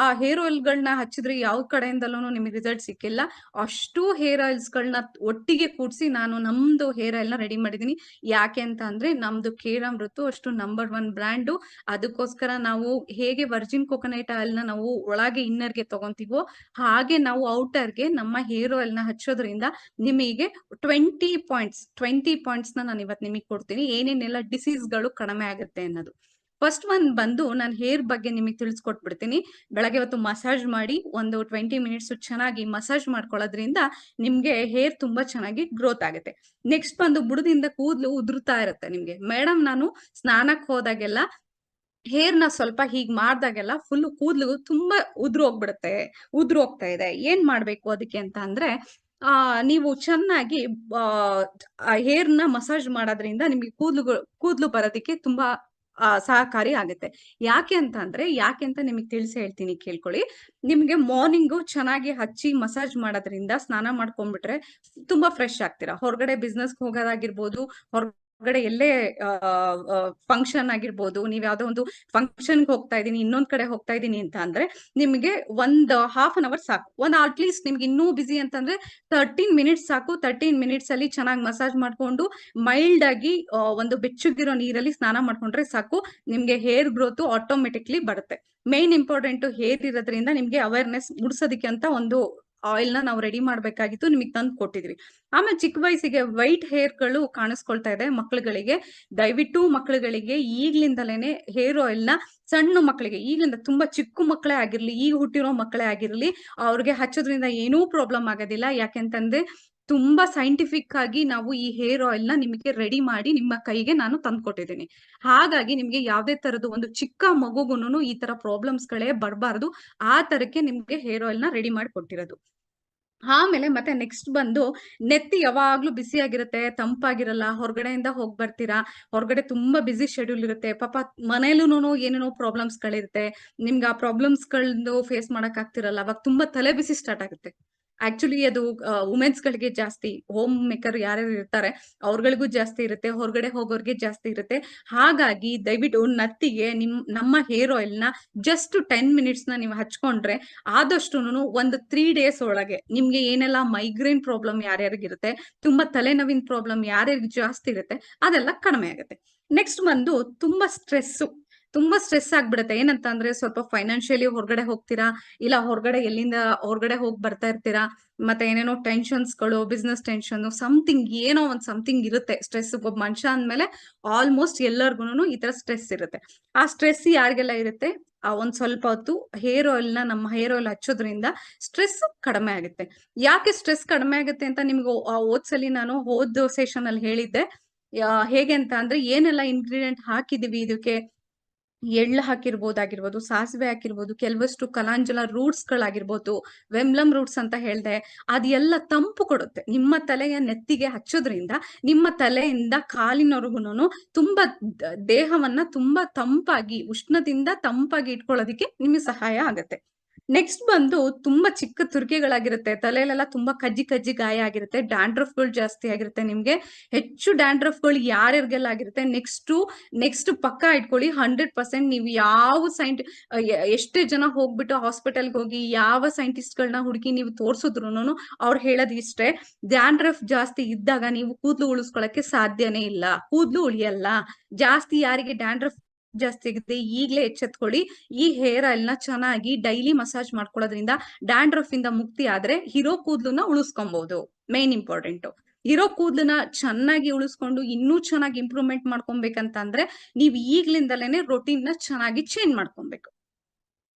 ಆ ಹೇರ್ ಆಯಿಲ್ ಗಳನ್ನ ಹಚ್ಚಿದ್ರೆ ಯಾವ ಕಡೆಯಿಂದಲೂ ನಿಮಗೆ ರಿಸಲ್ಟ್ ಸಿಕ್ಕಿಲ್ಲ. ಅಷ್ಟು ಹೇರ್ ಆಯಿಲ್ಸ್ ಗಳನ್ನ ಒಟ್ಟಿಗೆ ಕೂಡಿಸಿ ನಾನು ನಮ್ದು ಹೇರ್ ಆಯಿಲ್ ನ ರೆಡಿ ಮಾಡಿದೀನಿ. ಯಾಕೆ ಅಂತ ಅಂದ್ರೆ ನಮ್ದು ಕೇರಾಮೃತ ಅಷ್ಟು ನಂಬರ್ 1 ಬ್ರ್ಯಾಂಡು. ಅದಕ್ಕೋಸ್ಕರ ನಾವು ಹೇಗೆ ವರ್ಜಿನ್ ಕೋಕೋನಟ್ ಆಯಿಲ್ ನ ನಾವು ಒಳಗೆ ಇನ್ನರ್ಗೆ ತಗೊಂತೀವೋ ಹಾಗೆ ನಾವು ಔಟರ್ಗೆ ನಮ್ಮ ಹೇರ್ ಆಯಿಲ್ ನ ಹಚ್ಚೋದ್ರಿಂದ ನಿಮಗೆ 20 ಪಾಯಿಂಟ್ಸ್ ನ ನಾನು ಇವತ್ತು ನಿಮಗೆ ಕೊಡ್ತೀನಿ, ಏನೇನೆಲ್ಲ ಡಿಸೀಸ್ ಗಳು ಕಡಿಮೆ ಆಗುತ್ತೆ ಅನ್ನೋದು. ಫಸ್ಟ್ ಒಂದ್ ಬಂದು ನಾನು ಹೇರ್ ಬಗ್ಗೆ ನಿಮಗೆ ತಿಳಿಸ್ಕೊಟ್ಬಿಡ್ತೀನಿ. ಬೆಳಗ್ಗೆ ಹೊತ್ತು ಮಸಾಜ್ ಮಾಡಿ ಒಂದು 20 ಮಿನಿಟ್ಸ್ ಚೆನ್ನಾಗಿ ಮಸಾಜ್ ಮಾಡ್ಕೊಳ್ಳೋದ್ರಿಂದ ನಿಮ್ಗೆ ಹೇರ್ ತುಂಬಾ ಚೆನ್ನಾಗಿ ಗ್ರೋತ್ ಆಗುತ್ತೆ. ನೆಕ್ಸ್ಟ್ ಬಂದು ಬುಡದಿಂದ ಕೂದಲು ಉದುರ್ತಾ ಇರುತ್ತೆ ನಿಮ್ಗೆ. ಮೇಡಮ್ ನಾನು ಸ್ನಾನಕ್ಕೆ ಹೋದಾಗೆಲ್ಲ ಹೇರ್ ನ ಸ್ವಲ್ಪ ಹೀಗ್ ಮಾಡ್ದಾಗೆಲ್ಲ ಫುಲ್ ಕೂದಲು ತುಂಬಾ ಉದುರು ಹೋಗ್ತಾ ಇದೆ, ಏನ್ ಮಾಡ್ಬೇಕು ಅದಕ್ಕೆ ಅಂತ ಅಂದ್ರೆ ನೀವು ಚೆನ್ನಾಗಿ ಹೇರ್ ನ ಮಸಾಜ್ ಮಾಡೋದ್ರಿಂದ ನಿಮ್ಗೆ ಕೂದಲು ಬರೋದಕ್ಕೆ ತುಂಬಾ ಸಹಕಾರಿ ಆಗುತ್ತೆ. ಯಾಕೆ ಅಂತ ನಿಮಗೆ ತಿಳಿಸಿ ಹೇಳ್ತೀನಿ, ಕೇಳ್ಕೊಳ್ಳಿ. ನಿಮ್ಗೆ ಮಾರ್ನಿಂಗ್ ಚೆನ್ನಾಗಿ ಹಚ್ಚಿ ಮಸಾಜ್ ಮಾಡೋದ್ರಿಂದ ಸ್ನಾನ ಮಾಡ್ಕೊಂಡ್ಬಿಟ್ರೆ ತುಂಬಾ ಫ್ರೆಶ್ ಆಗ್ತೀರಾ. ಹೊರಗಡೆ ಬಿಸ್ನೆಸ್ ಹೋಗೋದಾಗಿರ್ಬೋದು, ಹೊರಗಡೆ ಎಲ್ಲೇ ಫಂಕ್ಷನ್ ಆಗಿರ್ಬೋದು, ನೀವ್ ಯಾವ್ದೋ ಒಂದು ಫಂಕ್ಷನ್ ಹೋಗ್ತಾ ಇದೀನಿ, ಇನ್ನೊಂದ್ ಕಡೆ ಹೋಗ್ತಾ ಇದೀನಿ ಅಂತ ಅಂದ್ರೆ ನಿಮ್ಗೆ ಒಂದು ½ ಸಾಕು. ಅಟ್ಲೀಸ್ಟ್ ನಿಮ್ಗೆ ಇನ್ನೂ ಬಿಸಿ ಅಂತಂದ್ರೆ 13 ಮಿನಿಟ್ಸ್ ಸಾಕು. 13 ಮಿನಿಟ್ಸ್ ಅಲ್ಲಿ ಚೆನ್ನಾಗಿ ಮಸಾಜ್ ಮಾಡ್ಕೊಂಡು ಮೈಲ್ಡ್ ಆಗಿ ಒಂದು ಬೆಚ್ಚಗಿರೋ ನೀರಲ್ಲಿ ಸ್ನಾನ ಮಾಡ್ಕೊಂಡ್ರೆ ಸಾಕು, ನಿಮ್ಗೆ ಹೇರ್ ಗ್ರೋತ್ ಆಟೋಮೆಟಿಕ್ಲಿ ಬರುತ್ತೆ. ಮೇನ್ ಇಂಪಾರ್ಟೆಂಟ್ ಹೇರ್ ಇರೋದ್ರಿಂದ ನಿಮ್ಗೆ ಅವೇರ್ನೆಸ್ ಮೂಡಿಸೋದಕ್ಕೆ ಅಂತ ಒಂದು ಆಯಿಲ್ ನ ನಾವು ರೆಡಿ ಮಾಡ್ಬೇಕಾಗಿತ್ತು, ನಿಮಗೆ ತಂದು ಕೊಟ್ಟಿದ್ವಿ. ಆಮೇಲೆ ಚಿಕ್ಕ ವಯಸ್ಸಿಗೆ ವೈಟ್ ಹೇರ್ ಗಳು ಕಾಣಿಸ್ಕೊಳ್ತಾ ಇದೆ ಮಕ್ಕಳುಗಳಿಗೆ. ದಯವಿಟ್ಟು ಮಕ್ಕಳುಗಳಿಗೆ ಈಗ್ಲಿಂದಲೇನೆ ಹೇರ್ ಆಯಿಲ್ ನ ಸಣ್ಣ ಮಕ್ಕಳಿಗೆ, ಈಗಲಿಂದ ತುಂಬಾ ಚಿಕ್ಕ ಮಕ್ಕಳೇ ಆಗಿರ್ಲಿ, ಈಗ ಹುಟ್ಟಿರೋ ಮಕ್ಕಳೇ ಆಗಿರ್ಲಿ, ಅವ್ರಿಗೆ ಹಚ್ಚೋದ್ರಿಂದ ಏನೂ ಪ್ರಾಬ್ಲಮ್ ಆಗೋದಿಲ್ಲ. ಯಾಕೆಂತಂದ್ರೆ ತುಂಬಾ ಸೈಂಟಿಫಿಕ್ ಆಗಿ ನಾವು ಈ ಹೇರ್ ಆಯಿಲ್ ನ ನಿಮಗೆ ರೆಡಿ ಮಾಡಿ ನಿಮ್ಮ ಕೈಗೆ ನಾನು ತಂದ್ಕೊಟ್ಟಿದ್ದೀನಿ. ಹಾಗಾಗಿ ನಿಮ್ಗೆ ಯಾವ್ದೇ ತರದ್ದು ಒಂದು ಚಿಕ್ಕ ಮಗುಗುನು ಈ ತರ ಪ್ರಾಬ್ಲಮ್ಸ್ ಗಳೇ ಬರಬಾರ್ದು. ಆ ತರಕ್ಕೆ ನಿಮ್ಗೆ ಹೇರ್ ಆಯಿಲ್ ನ ರೆಡಿ ಮಾಡಿ ಕೊಟ್ಟಿರೋದು. ಆಮೇಲೆ ಮತ್ತೆ ನೆಕ್ಸ್ಟ್ ಬಂದು ನೆತ್ತಿ ಯಾವಾಗ್ಲೂ ಬಿಸಿ ಆಗಿರುತ್ತೆ, ತಂಪಾಗಿರಲ್ಲ. ಹೊರಗಡೆಯಿಂದ ಹೋಗ್ ಬರ್ತೀರಾ, ಹೊರಗಡೆ ತುಂಬಾ ಬಿಸಿ ಶೆಡ್ಯೂಲ್ ಇರುತ್ತೆ, ಪಾಪ ಮನೇಲೂನು ಏನೇನೋ ಪ್ರಾಬ್ಲಮ್ಸ್ ಗಳಿರುತ್ತೆ. ನಿಮ್ಗೆ ಆ ಪ್ರಾಬ್ಲಮ್ಸ್ ಗಳನ್ನ ಫೇಸ್ ಮಾಡಕ್ ಆಗ್ತಿರಲ್ಲ, ಅವಾಗ ತುಂಬಾ ತಲೆ ಬಿಸಿ ಸ್ಟಾರ್ಟ್ ಆಗುತ್ತೆ. ಆಕ್ಚುಲಿ ಅದು ವುಮೆನ್ಸ್ ಗಳಿಗೆ ಜಾಸ್ತಿ, ಹೋಮ್ ಮೇಕರ್ ಯಾರ್ಯಾರು ಇರ್ತಾರೆ ಅವ್ರಗಳಿಗೂ ಜಾಸ್ತಿ ಇರುತ್ತೆ, ಹೊರಗಡೆ ಹೋಗೋರ್ಗೆ ಜಾಸ್ತಿ ಇರುತ್ತೆ. ಹಾಗಾಗಿ ದಯವಿಟ್ಟು ನತ್ತಿಗೆ ನಮ್ಮ ಹೇರ್ ಆಯಿಲ್ ನ ಜಸ್ಟ್ 10 ಮಿನಿಟ್ಸ್ ನ ನೀವು ಹಚ್ಕೊಂಡ್ರೆ ಆದಷ್ಟುನು ಒಂದು 3 ಡೇಸ್ ಒಳಗೆ ನಿಮ್ಗೆ ಏನೆಲ್ಲ ಮೈಗ್ರೇನ್ ಪ್ರಾಬ್ಲಮ್ ಯಾರ್ಯಾರಿಗಿರುತ್ತೆ, ತುಂಬಾ ತಲೆನೋವಿನ ಪ್ರಾಬ್ಲಮ್ ಯಾರ್ಯಾರಿಗೆ ಜಾಸ್ತಿ ಇರುತ್ತೆ, ಅದೆಲ್ಲ ಕಡಿಮೆ ಆಗುತ್ತೆ. ನೆಕ್ಸ್ಟ್ ಬಂದು ತುಂಬಾ ಸ್ಟ್ರೆಸ್ ಆಗ್ಬಿಡುತ್ತೆ. ಏನಂತ ಅಂದ್ರೆ ಸ್ವಲ್ಪ ಫೈನಾನ್ಷಿಯಲಿ ಹೊರಗಡೆ ಹೋಗ್ತೀರಾ, ಇಲ್ಲ ಹೊರಗಡೆ ಹೋಗಿ ಬರ್ತಾ ಇರ್ತೀರಾ, ಮತ್ತೆ ಏನೇನೋ ಟೆನ್ಷನ್ಸ್ ಗಳು, ಬಿಸ್ನೆಸ್ ಟೆನ್ಷನ್, ಏನೋ ಒಂದ್ ಸಮಥಿಂಗ್ ಇರುತ್ತೆ. ಸ್ಟ್ರೆಸ್ ಒಬ್ಬ ಮನುಷ್ಯ ಅಂದ್ಮೇಲೆ ಆಲ್ಮೋಸ್ಟ್ ಎಲ್ಲರಿಗೂ ಈ ತರ ಸ್ಟ್ರೆಸ್ ಇರುತ್ತೆ. ಆ ಸ್ಟ್ರೆಸ್ ಯಾರಿಗೆಲ್ಲ ಇರುತ್ತೆ, ಒಂದ್ ಸ್ವಲ್ಪ ಹೊತ್ತು ನಮ್ಮ ಹೇರ್ ಆಯಿಲ್ ಹಚ್ಚೋದ್ರಿಂದ ಸ್ಟ್ರೆಸ್ ಕಡಿಮೆ ಆಗುತ್ತೆ. ಯಾಕೆ ಸ್ಟ್ರೆಸ್ ಕಡಿಮೆ ಆಗುತ್ತೆ ಅಂತ ನಿಮ್ಗೆ ಹೋದ್ಸಲಿ ನಾನು ಸೆಷನ್ ಅಲ್ಲಿ ಹೇಳಿದ್ದೆ. ಹೇಗೆ ಅಂತ ಅಂದ್ರೆ ಏನೆಲ್ಲ ಇಂಗ್ರೀಡಿಯೆಂಟ್ ಹಾಕಿದೀವಿ ಇದಕ್ಕೆ, ಎಳ್ಳು ಹಾಕಿರ್ಬೋದಾಗಿರ್ಬೋದು, ಸಾಸಿವೆ ಹಾಕಿರ್ಬೋದು, ಕೆಲವಷ್ಟು ಕಲಾಂಜಲ ರೂಟ್ಸ್ ಗಳಾಗಿರ್ಬೋದು, ವೆಮ್ಲಮ್ ರೂಟ್ಸ್ ಅಂತ ಹೇಳ್ದೆ. ಅದೆಲ್ಲ ತಂಪು ಕೊಡುತ್ತೆ. ನಿಮ್ಮ ತಲೆಯ ನೆತ್ತಿಗೆ ಹಚ್ಚೋದ್ರಿಂದ ನಿಮ್ಮ ತಲೆಯಿಂದ ಕಾಲಿನವರೆಗುನು ತುಂಬಾ ದೇಹವನ್ನ ತುಂಬಾ ತಂಪಾಗಿ, ಉಷ್ಣದಿಂದ ತಂಪಾಗಿ ಇಟ್ಕೊಳ್ಳೋದಿಕ್ಕೆ ನಿಮಗೆ ಸಹಾಯ ಆಗತ್ತೆ. ನೆಕ್ಸ್ಟ್ ಬಂದು ತುಂಬಾ ಚಿಕ್ಕ ತುರ್ಕೆಗಳಾಗಿರುತ್ತೆ, ತಲೆಯಲ್ಲೆಲ್ಲ ತುಂಬಾ ಕಜ್ಜಿ ಕಜ್ಜಿ ಗಾಯ ಆಗಿರುತ್ತೆ, ಗಳು ಜಾಸ್ತಿ ಆಗಿರುತ್ತೆ ನಿಮ್ಗೆ. ಹೆಚ್ಚು ಗಳು ಯಾರ್ಯಾರಿಗೆಲ್ಲ ಆಗಿರುತ್ತೆ, ನೆಕ್ಸ್ಟ್ ಪಕ್ಕಾ ಇಟ್ಕೊಳ್ಳಿ, 100% ನೀವು ಯಾವ ಎಷ್ಟೇ ಜನ ಹೋಗ್ಬಿಟ್ಟು ಹಾಸ್ಪಿಟಲ್ಗೆ ಹೋಗಿ ಯಾವ ಸೈಂಟಿಸ್ಟ್ಗಳನ್ನ ಹುಡುಕಿ ನೀವು ತೋರ್ಸುದ್ರುನು ಅವ್ರು ಹೇಳೋದು ಇಷ್ಟೇ, ಡ್ಯಾಂಡ್ರಫ್ ಜಾಸ್ತಿ ಇದ್ದಾಗ ನೀವು ಕೂದಲು ಉಳಿಸ್ಕೊಳಕ್ಕೆ ಸಾಧ್ಯನೇ ಇಲ್ಲ, ಕೂದಲು ಉಳಿಯಲ್ಲ. ಜಾಸ್ತಿ ಯಾರಿಗೆ ಡ್ಯಾಂಡ್ರಫ್ ಜಾಸ್ತಿ ಆಗುತ್ತೆ ಈಗ್ಲೇ ಎಚ್ಚೆತ್ಕೊಳ್ಳಿ. ಈ ಹೇರ್ ಆಯಿಲ್ ನ ಚೆನ್ನಾಗಿ ಡೈಲಿ ಮಸಾಜ್ ಮಾಡ್ಕೊಳ್ಳೋದ್ರಿಂದ ಡ್ಯಾಂಡ್ರಫ್ ಇಂದ ಮುಕ್ತಿ ಆದ್ರೆ ಇರೋ ಕೂದಲನ್ನ ಉಳಿಸ್ಕೊಬಹುದು. ಮೇನ್ ಇಂಪಾರ್ಟೆಂಟ್, ಇರೋ ಕೂದಲನ್ನ ಚೆನ್ನಾಗಿ ಉಳಿಸ್ಕೊಂಡು ಇನ್ನೂ ಚೆನ್ನಾಗಿ ಇಂಪ್ರೂವ್ಮೆಂಟ್ ಮಾಡ್ಕೊಬೇಕಂತ ಅಂದ್ರೆ ನೀವ್ ಈಗ್ಲಿಂದಲೇನೆ ರೊಟೀನ್ ನ ಚೆನ್ನಾಗಿ ಚೇಂಜ್ ಮಾಡ್ಕೊಬೇಕು.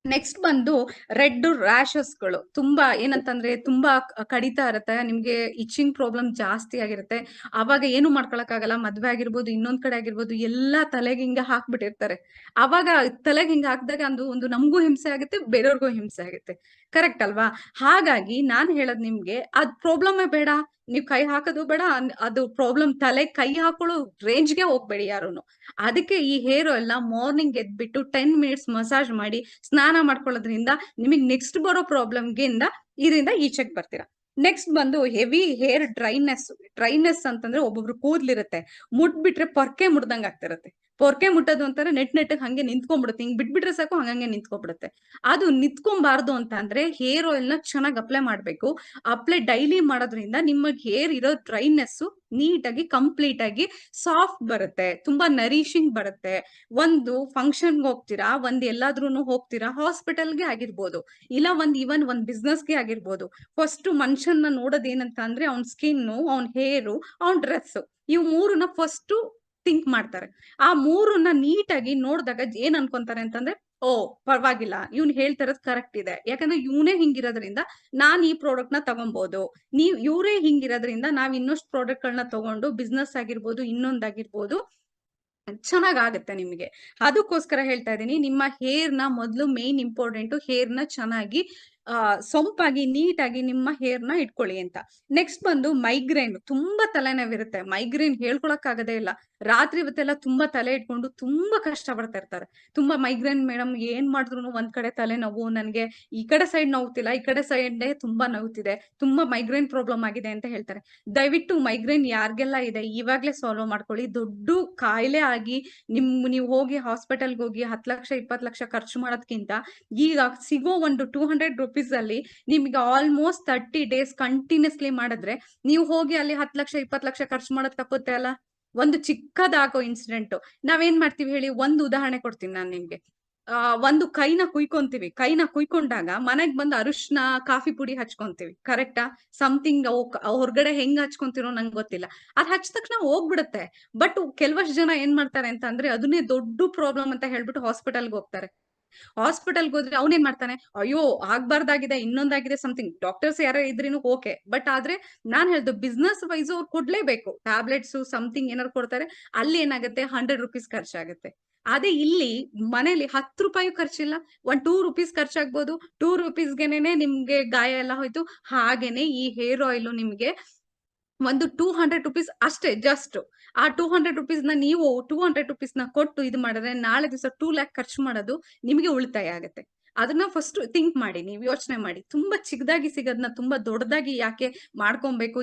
ನೆಕ್ಸ್ಟ್ ಬಂದು ರೆಡ್ ರ್ಯಾಷಸ್ಗಳು ತುಂಬಾ ಏನಂತಂದ್ರೆ ತುಂಬಾ ಕಡಿತಾ ಇರುತ್ತೆ, ನಿಮ್ಗೆ ಇಚಿಂಗ್ ಪ್ರಾಬ್ಲಮ್ ಜಾಸ್ತಿ ಆಗಿರುತ್ತೆ. ಅವಾಗ ಏನು ಮಾಡ್ಕೊಳಕ್ಕಾಗಲ್ಲ, ಮದ್ವೆ ಆಗಿರ್ಬೋದು, ಇನ್ನೊಂದ್ ಕಡೆ ಆಗಿರ್ಬೋದು, ಎಲ್ಲಾ ತಲೆಗೆ ಹಿಂಗ ಹಾಕ್ಬಿಟ್ಟಿರ್ತಾರೆ. ಅವಾಗ ತಲೆಗೆ ಹಿಂಗ ಹಾಕಿದಾಗ ಒಂದು ನಮಗೂ ಹಿಂಸೆ ಆಗುತ್ತೆ, ಬೇರೆಯವ್ರಿಗೂ ಹಿಂಸೆ ಆಗುತ್ತೆ. ಕರೆಕ್ಟ್ ಅಲ್ವಾ? ಹಾಗಾಗಿ ನಾನ್ ಹೇಳೋದ್ ನಿಮ್ಗೆ ಅದ್ ಪ್ರಾಬ್ಲಮೇ ಬೇಡ, ನೀವ್ ಕೈ ಹಾಕೋದು ಬೇಡ, ಅದು ಪ್ರಾಬ್ಲಮ್ ತಲೆ ಕೈ ಹಾಕೊಳ್ಳೋ ರೇಂಜ್ಗೆ ಹೋಗ್ಬೇಡಿ ಯಾರುನು. ಅದಕ್ಕೆ ಈ ಹೇರ್ ಆಯಿಲ್ ನ ಮಾರ್ನಿಂಗ್ ಎದ್ಬಿಟ್ಟು 10 ಮಿನಿಟ್ಸ್ ಮಸಾಜ್ ಮಾಡಿ ಸ್ನಾನ ಮಾಡ್ಕೊಳ್ಳೋದ್ರಿಂದ ನಿಮಗೆ ನೆಕ್ಸ್ಟ್ ಬರೋ ಪ್ರಾಬ್ಲಮ್ಗಿಂದ ಇದರಿಂದ ಈಚೆಗೆ ಬರ್ತೀರಾ. ನೆಕ್ಸ್ಟ್ ಬಂದು ಹೆವಿ ಹೇರ್ ಡ್ರೈನೆಸ್ ಅಂತಂದ್ರೆ ಒಬ್ಬೊಬ್ರು ಕೂದ್ಲಿರುತ್ತೆ, ಮುಟ್ಬಿಟ್ರೆ ಪೊರ್ಕೆ ಮುಡ್ದಂಗ್ ಆಗ್ತಿರತ್ತೆ. ಪೊರ್ಕೆ ಮುಟ್ಟೋದು ಅಂತಾರೆ ನೆಟ್ ಹಂಗೆ ನಿಂತ್ಕೊಂಡ್ಬಿಡುತ್ತೆ, ಹಿಂಗ್ ಬಿಟ್ಬಿಟ್ರೆ ಸಾಕು ಹಂಗಂಗೆ ನಿಂತ್ಕೊಂಡ್ಬಿಡುತ್ತೆ. ಅದು ನಿಂತ್ಕೊಂಬಾರ್ದು ಅಂತ ಅಂದ್ರೆ ಹೇರ್ ಆಯಿಲ್ ನ ಚೆನ್ನಾಗಿ ಅಪ್ಲೈ ಮಾಡ್ಬೇಕು. ಅಪ್ಲೈ ಡೈಲಿ ಮಾಡೋದ್ರಿಂದ ನಿಮ್ಮ ಹೇರ್ ಇರೋ ಡ್ರೈನೆಸ್ ನೀಟಾಗಿ ಕಂಪ್ಲೀಟ್ ಆಗಿ ಸಾಫ್ಟ್ ಬರುತ್ತೆ, ತುಂಬಾ ನರಿಶಿಂಗ್ ಬರುತ್ತೆ. ಒಂದು ಫಂಕ್ಷನ್ಗೆ ಹೋಗ್ತೀರಾ, ಎಲ್ಲಾದ್ರೂ ಹೋಗ್ತೀರಾ, ಹಾಸ್ಪಿಟಲ್ಗೆ ಆಗಿರ್ಬೋದು, ಇಲ್ಲ ಇವನ್ ಒಂದ್ ಬಿಸ್ನೆಸ್ಗೆ ಆಗಿರ್ಬೋದು, ಫಸ್ಟ್ ಮನುಷ್ಯನ್ನ ನೋಡೋದ್ ಏನಂತ ಅಂದ್ರೆ ಅವ್ನ್ ಸ್ಕಿನ್ನು, ಅವ್ನ್ ಹೇರು, ಅವ್ನ್ ಡ್ರೆಸ್, ಇವ್ ಮೂರನ್ನ ಫಸ್ಟ್ ಥಿಂಕ್ ಮಾಡ್ತಾರೆ. ಆ ಮೂರನ್ನ ನೀಟಾಗಿ ನೋಡಿದಾಗ ಏನ್ ಅನ್ಕೊಂತಾರೆ ಅಂತಂದ್ರೆ, ಓ ಪರವಾಗಿಲ್ಲ, ಇವ್ನ್ ಹೇಳ್ತಿರೋದ್ ಕರೆಕ್ಟ್ ಇದೆ, ಯಾಕಂದ್ರೆ ಇವನೇ ಹಿಂಗಿರೋದ್ರಿಂದ ನಾನ್ ಈ ಪ್ರಾಡಕ್ಟ್ ನ ತಗೊಬಹುದು, ಇವ್ರೇ ಹಿಂಗಿರೋದ್ರಿಂದ ನಾವ್ ಇನ್ನಷ್ಟು ಪ್ರಾಡಕ್ಟ್ ಗಳನ್ನ ತಗೊಂಡು ಬಿಸ್ನೆಸ್ ಆಗಿರ್ಬೋದು, ಇನ್ನೊಂದಾಗಿರ್ಬೋದು ಚೆನ್ನಾಗಾಗತ್ತೆ ನಿಮ್ಗೆ. ಅದಕ್ಕೋಸ್ಕರ ಹೇಳ್ತಾ ಇದೀನಿ, ನಿಮ್ಮ ಹೇರ್ ನ ಮೊದ್ಲು ಮೇನ್ ಇಂಪಾರ್ಟೆಂಟ್, ಹೇರ್ ನ ಚೆನ್ನಾಗಿ ಸೊಂಪಾಗಿ ನೀಟಾಗಿ ನಿಮ್ಮ ಹೇರ್ ನ ಇಟ್ಕೊಳ್ಳಿ ಅಂತ. ನೆಕ್ಸ್ಟ್ ಬಂದು ಮೈಗ್ರೇನ್, ತುಂಬಾ ತಲೆನೋವಿರುತ್ತೆ, ಮೈಗ್ರೇನ್ ಹೇಳ್ಕೊಳಕ್ ಆಗದೇ ಇಲ್ಲ. ರಾತ್ರಿ ಹೊತ್ತೆಲ್ಲ ತುಂಬಾ ತಲೆ ಇಟ್ಕೊಂಡು ತುಂಬಾ ಕಷ್ಟ ಪಡ್ತಾ ಇರ್ತಾರೆ. ತುಂಬಾ ಮೈಗ್ರೇನ್ ಮೇಡಮ್, ಏನ್ ಮಾಡಿದ್ರು ಒಂದ್ ಕಡೆ ತಲೆನೋವು, ನನ್ಗೆ ಈ ಕಡೆ ಸೈಡ್ ನೋವ್ತಿಲ್ಲ, ಈ ಕಡೆ ಸೈಡ್ ತುಂಬಾ ನೋವ್ತಿದೆ, ತುಂಬಾ ಮೈಗ್ರೇನ್ ಪ್ರಾಬ್ಲಮ್ ಆಗಿದೆ ಅಂತ ಹೇಳ್ತಾರೆ. ದಯವಿಟ್ಟು ಮೈಗ್ರೇನ್ ಯಾರಿಗೆಲ್ಲ ಇದೆ ಇವಾಗ್ಲೇ ಸಾಲ್ವ್ ಮಾಡ್ಕೊಳ್ಳಿ. ದೊಡ್ಡ ಕಾಯಿಲೆ ಆಗಿ ನೀವು ಹೋಗಿ ಹಾಸ್ಪಿಟಲ್ಗೆ ಹೋಗಿ 10 ಲಕ್ಷ 20 ಲಕ್ಷ ಖರ್ಚು ಮಾಡೋದ್ಕಿಂತ ಈಗ ಸಿಗೋ ಒಂದು 200 ರುಪೀಸ್ ಅಲ್ಲಿ ನಿಮ್ಗೆ ಆಲ್ಮೋಸ್ಟ್ 30 ಡೇಸ್ ಕಂಟಿನ್ಯೂಸ್ಲಿ ಮಾಡಿದ್ರೆ ನೀವು ಹೋಗಿ ಅಲ್ಲಿ 10 ಲಕ್ಷ 20 ಲಕ್ಷ ಖರ್ಚು ಮಾಡೋದ್ ತಪ್ಪುತ್ತೆ ಅಲ್ಲ. ಒಂದು ಚಿಕ್ಕದಾಗೋ ಇನ್ಸಿಡೆಂಟ್ ನಾವೇನ್ ಮಾಡ್ತೀವಿ ಹೇಳಿ, ಒಂದು ಉದಾಹರಣೆ ಕೊಡ್ತೀನಿ ನಾನು ನಿಮ್ಗೆ. ಒಂದು ಕೈನ ಕುಯ್ಕೊಂಡಾಗ ಮನೆಗ್ ಬಂದು ಅರಿಶಿನ ಕಾಫಿ ಪುಡಿ ಹಚ್ಕೊಂತೀವಿ, ಕರೆಕ್ಟಾ? ಸಮಥಿಂಗ್ ಹೊರಗಡೆ ಹೆಂಗ್ ಹಚ್ಕೊಂತಿರೋ ನಂಗೆ ಗೊತ್ತಿಲ್ಲ, ಅದ್ ಹಚ್ಚ ತಕ್ಷಣ ಹೋಗ್ಬಿಡುತ್ತೆ. ಬಟ್ ಕೆಲವಷ್ಟು ಜನ ಏನ್ ಮಾಡ್ತಾರೆ ಅಂತ ಅಂದ್ರೆ ಅದನ್ನೇ ದೊಡ್ಡ ಪ್ರಾಬ್ಲಮ್ ಅಂತ ಹೇಳ್ಬಿಟ್ಟು ಹಾಸ್ಪಿಟಲ್ಗೆ ಹೋಗ್ತಾರೆ. ಹಾಸ್ಪಿಟಲ್ಗೆ ಹೋದ್ರೆ ಅವ್ನೇನ್ ಮಾಡ್ತಾನೆ, ಅಯ್ಯೋ ಆಗ್ಬಾರ್ದಾಗಿದೆ, ಇನ್ನೊಂದಾಗಿದೆ, ಸಮಥಿಂಗ್. ಡಾಕ್ಟರ್ಸ್ ಯಾರೋ ಇದ್ರೇನು ಓಕೆ, ಬಟ್ ಆದ್ರೆ ನಾನ್ ಹೇಳ್ದು ಬಿಸ್ನೆಸ್ ವೈಸ್ ಅವ್ರು ಕೊಡ್ಲೇಬೇಕು. ಟ್ಯಾಬ್ಲೆಟ್ಸ್ ಸಮಥಿಂಗ್ ಏನಾರು ಕೊಡ್ತಾರೆ, ಅಲ್ಲಿ ಏನಾಗುತ್ತೆ 100 ರುಪೀಸ್ ಖರ್ಚಾಗುತ್ತೆ. ಅದೇ ಇಲ್ಲಿ ಮನೇಲಿ 10 ರೂಪಾಯಿ ಖರ್ಚಿಲ್ಲ, 2 ರುಪೀಸ್ ಖರ್ಚಾಗ್ಬೋದು, 2 ರುಪೀಸ್ಗೆನೆ ನಿಮ್ಗೆ ಗಾಯ ಎಲ್ಲ ಹೋಯ್ತು. ಹಾಗೇನೆ ಈ ಹೇರ್ ಆಯಿಲ್ ನಿಮ್ಗೆ ಒಂದು 200 ರುಪೀಸ್ ಅಷ್ಟೇ, ಜಸ್ಟ್ ಆ 200 ರುಪೀಸ್ ನ ನೀವು 200 ರುಪೀಸ್ ನ ಕೊಟ್ಟು ಇದು ಮಾಡಿದ್ರೆ ನಾಳೆ ದಿವಸ 2 ಲ್ಯಾಕ್ ಖರ್ಚು ಮಾಡೋದು ನಿಮಗೆ ಉಳಿತಾಯ ಆಗುತ್ತೆ. ಅದನ್ನ ಫಸ್ಟ್ ಥಿಂಕ್ ಮಾಡಿ, ನೀವು ಯೋಚನೆ ಮಾಡಿ. ತುಂಬಾ ಚಿಕ್ಕದಾಗಿ ಸಿಗೋದನ್ನ ತುಂಬಾ ದೊಡ್ಡದಾಗಿ ಯಾಕೆ ಮಾಡ್ಕೊಬೇಕು?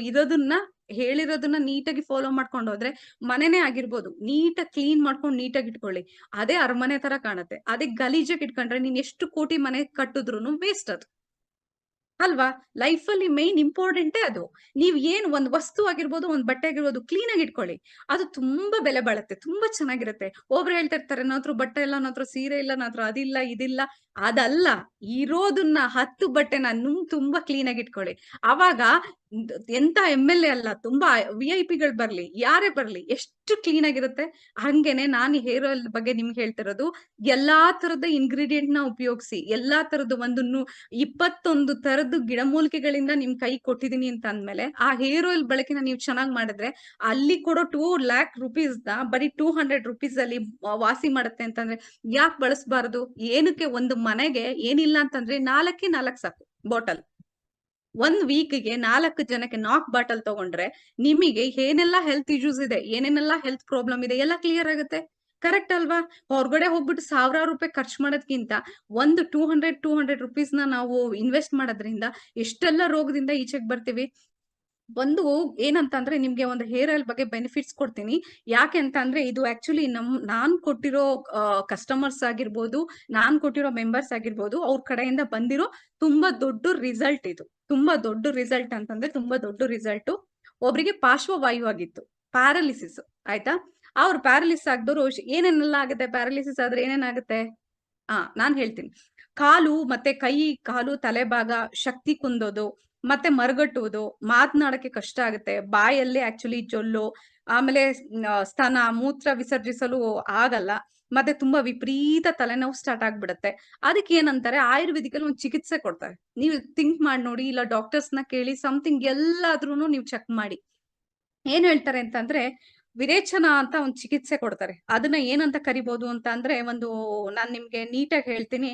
ಹೇಳಿರೋದನ್ನ ನೀಟಾಗಿ ಫಾಲೋ ಮಾಡ್ಕೊಂಡು ಹೋದ್ರೆ ಮನೆನೇ ಆಗಿರ್ಬೋದು, ನೀಟಾಗಿ ಕ್ಲೀನ್ ಮಾಡ್ಕೊಂಡು ನೀಟಾಗಿ ಇಟ್ಕೊಳ್ಳಿ. ಅದೇ ಅರಮನೆ ತರ ಕಾಣುತ್ತೆ. ಅದೇ ಗಲೀಜಾಗಿ ಇಟ್ಕೊಂಡ್ರೆ ನೀನ್ ಎಷ್ಟು ಕೋಟಿ ಮನೆ ಕಟ್ಟಿದ್ರು ವೇಸ್ಟ್ ಅದು, ಅಲ್ವಾ? ಲೈಫ್ ಅಲ್ಲಿ ಮೇನ್ ಇಂಪಾರ್ಟೆಂಟೇ ಅದು. ನೀವ್ ಏನ್ ಒಂದ್ ವಸ್ತು ಆಗಿರ್ಬೋದು, ಒಂದ್ ಬಟ್ಟೆ ಆಗಿರ್ಬೋದು, ಕ್ಲೀನ್ ಆಗಿ ಇಟ್ಕೊಳ್ಳಿ, ಅದು ತುಂಬಾ ಬೆಲೆ ಬಾಳುತ್ತೆ, ತುಂಬಾ ಚೆನ್ನಾಗಿರುತ್ತೆ. ಒಬ್ರು ಹೇಳ್ತಾ ಇರ್ತಾರೆ, ನನ್ನ ಹತ್ರ ಬಟ್ಟೆ ಇಲ್ಲ, ನನ್ನ ಹತ್ರ ಸೀರೆ ಇಲ್ಲ, ನನ್ನ ಹತ್ರ ಅದಿಲ್ಲ ಇದಿಲ್ಲ. ಅದಲ್ಲ, ಇರೋದನ್ನ 10 ಬಟ್ಟೆನ ತುಂಬಾ ಕ್ಲೀನ್ ಆಗಿ ಇಟ್ಕೊಳ್ಳಿ. ಅವಾಗ ಎಂತ MLA ಅಲ್ಲ, ತುಂಬಾ VIP ಗಳು ಬರ್ಲಿ, ಯಾರೇ ಬರ್ಲಿ, ಎಷ್ಟು ಕ್ಲೀನ್ ಆಗಿರುತ್ತೆ. ಹಂಗೇನೆ ನಾನು ಹೇರ್ ಆಯಿಲ್ ಬಗ್ಗೆ ನಿಮ್ಗೆ ಹೇಳ್ತಿರೋದು, ಎಲ್ಲಾ ತರದ ಇಂಗ್ರೀಡಿಯೆಂಟ್ ನ ಉಪಯೋಗಿಸಿ, ಎಲ್ಲಾ ತರದ 21 ತರದ್ದು ಗಿಡಮೂಲಿಕೆಗಳಿಂದ ನಿಮ್ ಕೈ ಕೊಟ್ಟಿದೀನಿ ಅಂತ ಅಂದ್ಮೇಲೆ ಆ ಹೇರ್ ಆಯಿಲ್ ಬಳಕೆನ ನೀವು ಚೆನ್ನಾಗಿ ಮಾಡಿದ್ರೆ ಅಲ್ಲಿ ಕೊಡೋ 2 ಲ್ಯಾಕ್ ರುಪೀಸ್ ನ ಬರೀ 200 ರುಪೀಸ್ ಅಲ್ಲಿ ವಾಸಿ ಮಾಡುತ್ತೆ ಅಂತಂದ್ರೆ ಯಾಕೆ ಬಳಸಬಾರದು? ಏನಕ್ಕೆ? ಒಂದು ಮನೆಗೆ ಏನಿಲ್ಲ ಅಂತಂದ್ರೆ 4 ಸಾಕು ಬಾಟಲ್. 1 ವೀಕ್ಗೆ 4 ಜನಕ್ಕೆ 4 ಬಾಟಲ್ ತಗೊಂಡ್ರೆ ನಿಮಗೆ ಏನೆಲ್ಲಾ ಹೆಲ್ತ್ ಇಶ್ಯೂಸ್ ಇದೆ, ಏನೇನೆಲ್ಲಾ ಹೆಲ್ತ್ ಪ್ರಾಬ್ಲಮ್ ಇದೆ ಎಲ್ಲ ಕ್ಲಿಯರ್ ಆಗುತ್ತೆ. ಕರೆಕ್ಟ್ ಅಲ್ವಾ? ಹೊರಗಡೆ ಹೋಗ್ಬಿಟ್ಟು ಸಾವಿರಾರು ರೂಪಾಯಿ ಖರ್ಚು ಮಾಡೋದ್ಕಿಂತ ಒಂದು 200 ರುಪೀಸ್‌ನ ನಾವು ಇನ್ವೆಸ್ಟ್ ಮಾಡೋದ್ರಿಂದ ಎಷ್ಟೆಲ್ಲ ರೋಗದಿಂದ ಈಚೆಗೆ ಬರ್ತೀವಿ. ಒಂದು ಏನಂತಂದ್ರೆ ನಿಮ್ಗೆ ಒಂದು ಹೇರ್ ಆಯಿಲ್ ಬಗ್ಗೆ ಬೆನಿಫಿಟ್ಸ್ ಕೊಡ್ತೀನಿ. ಯಾಕೆ ಅಂತ ಅಂದ್ರೆ ಇದು ಆಕ್ಚುಲಿ ನಾನ್ ಕೊಟ್ಟಿರೋ ಕಸ್ಟಮರ್ಸ್ ಆಗಿರ್ಬೋದು, ನಾನ್ ಕೊಟ್ಟಿರೋ ಮೆಂಬರ್ಸ್ ಆಗಿರ್ಬೋದು, ಅವ್ರ ಕಡೆಯಿಂದ ಬಂದಿರೋ ತುಂಬಾ ದೊಡ್ಡ ರಿಸಲ್ಟ್ ಇದು. ತುಂಬಾ ದೊಡ್ಡ ರಿಸಲ್ಟ್ ಅಂತಂದ್ರೆ ತುಂಬಾ ದೊಡ್ಡ ರಿಸಲ್ಟ್. ಒಬ್ರಿಗೆ ಪಾರ್ಶ್ವವಾಯು ಆಗಿತ್ತು, ಪ್ಯಾರಾಲಿಸಿಸ್ ಆಯ್ತಾ? ಅವ್ರು ಪ್ಯಾರಾಲಿಸಿಸ್ ಆಗದವ್ರು ಏನೇನೆಲ್ಲ ಆಗುತ್ತೆ, ಪ್ಯಾರಾಲಿಸಿಸ್ ಆದ್ರೆ ಏನೇನಾಗುತ್ತೆ? ನಾನ್ ಹೇಳ್ತೀನಿ. ಕಾಲು ಮತ್ತೆ ಕೈ, ಕಾಲು, ತಲೆಭಾಗ ಶಕ್ತಿ ಕುಂದೋದು, ಮತ್ತೆ ಮರಗಟ್ಟುವುದು, ಮಾತನಾಡಕ್ಕೆ ಕಷ್ಟ ಆಗುತ್ತೆ, ಬಾಯಲ್ಲಿ ಆಕ್ಚುಲಿ ಜೊಲ್ಲು, ಆಮೇಲೆ ಸ್ತನ, ಮೂತ್ರ ವಿಸರ್ಜಿಸಲು ಆಗಲ್ಲ, ಮತ್ತೆ ತುಂಬಾ ವಿಪರೀತ ತಲೆನೋವು ಸ್ಟಾರ್ಟ್ ಆಗ್ಬಿಡುತ್ತೆ. ಅದಕ್ಕೆ ಏನಂತಾರೆ, ಆಯುರ್ವೇದಿಕ್ ಅಲ್ಲಿ ಒಂದು ಚಿಕಿತ್ಸೆ ಕೊಡ್ತಾರೆ. ನೀವು ಥಿಂಕ್ ಮಾಡಿ ನೋಡಿ, ಇಲ್ಲ ಡಾಕ್ಟರ್ಸ್ ನ ಕೇಳಿ, ಸಮಥಿಂಗ್ ಎಲ್ಲಾದ್ರೂ ನೀವು ಚೆಕ್ ಮಾಡಿ. ಏನ್ ಹೇಳ್ತಾರೆ ಅಂತಂದ್ರೆ, ವಿರೇಚನ ಅಂತ ಒಂದು ಚಿಕಿತ್ಸೆ ಕೊಡ್ತಾರೆ. ಅದನ್ನ ಏನಂತ ಕರಿಬಹುದು ಅಂತ ಅಂದ್ರೆ, ನಾನ್ ನಿಮ್ಗೆ ನೀಟಾಗಿ ಹೇಳ್ತೀನಿ,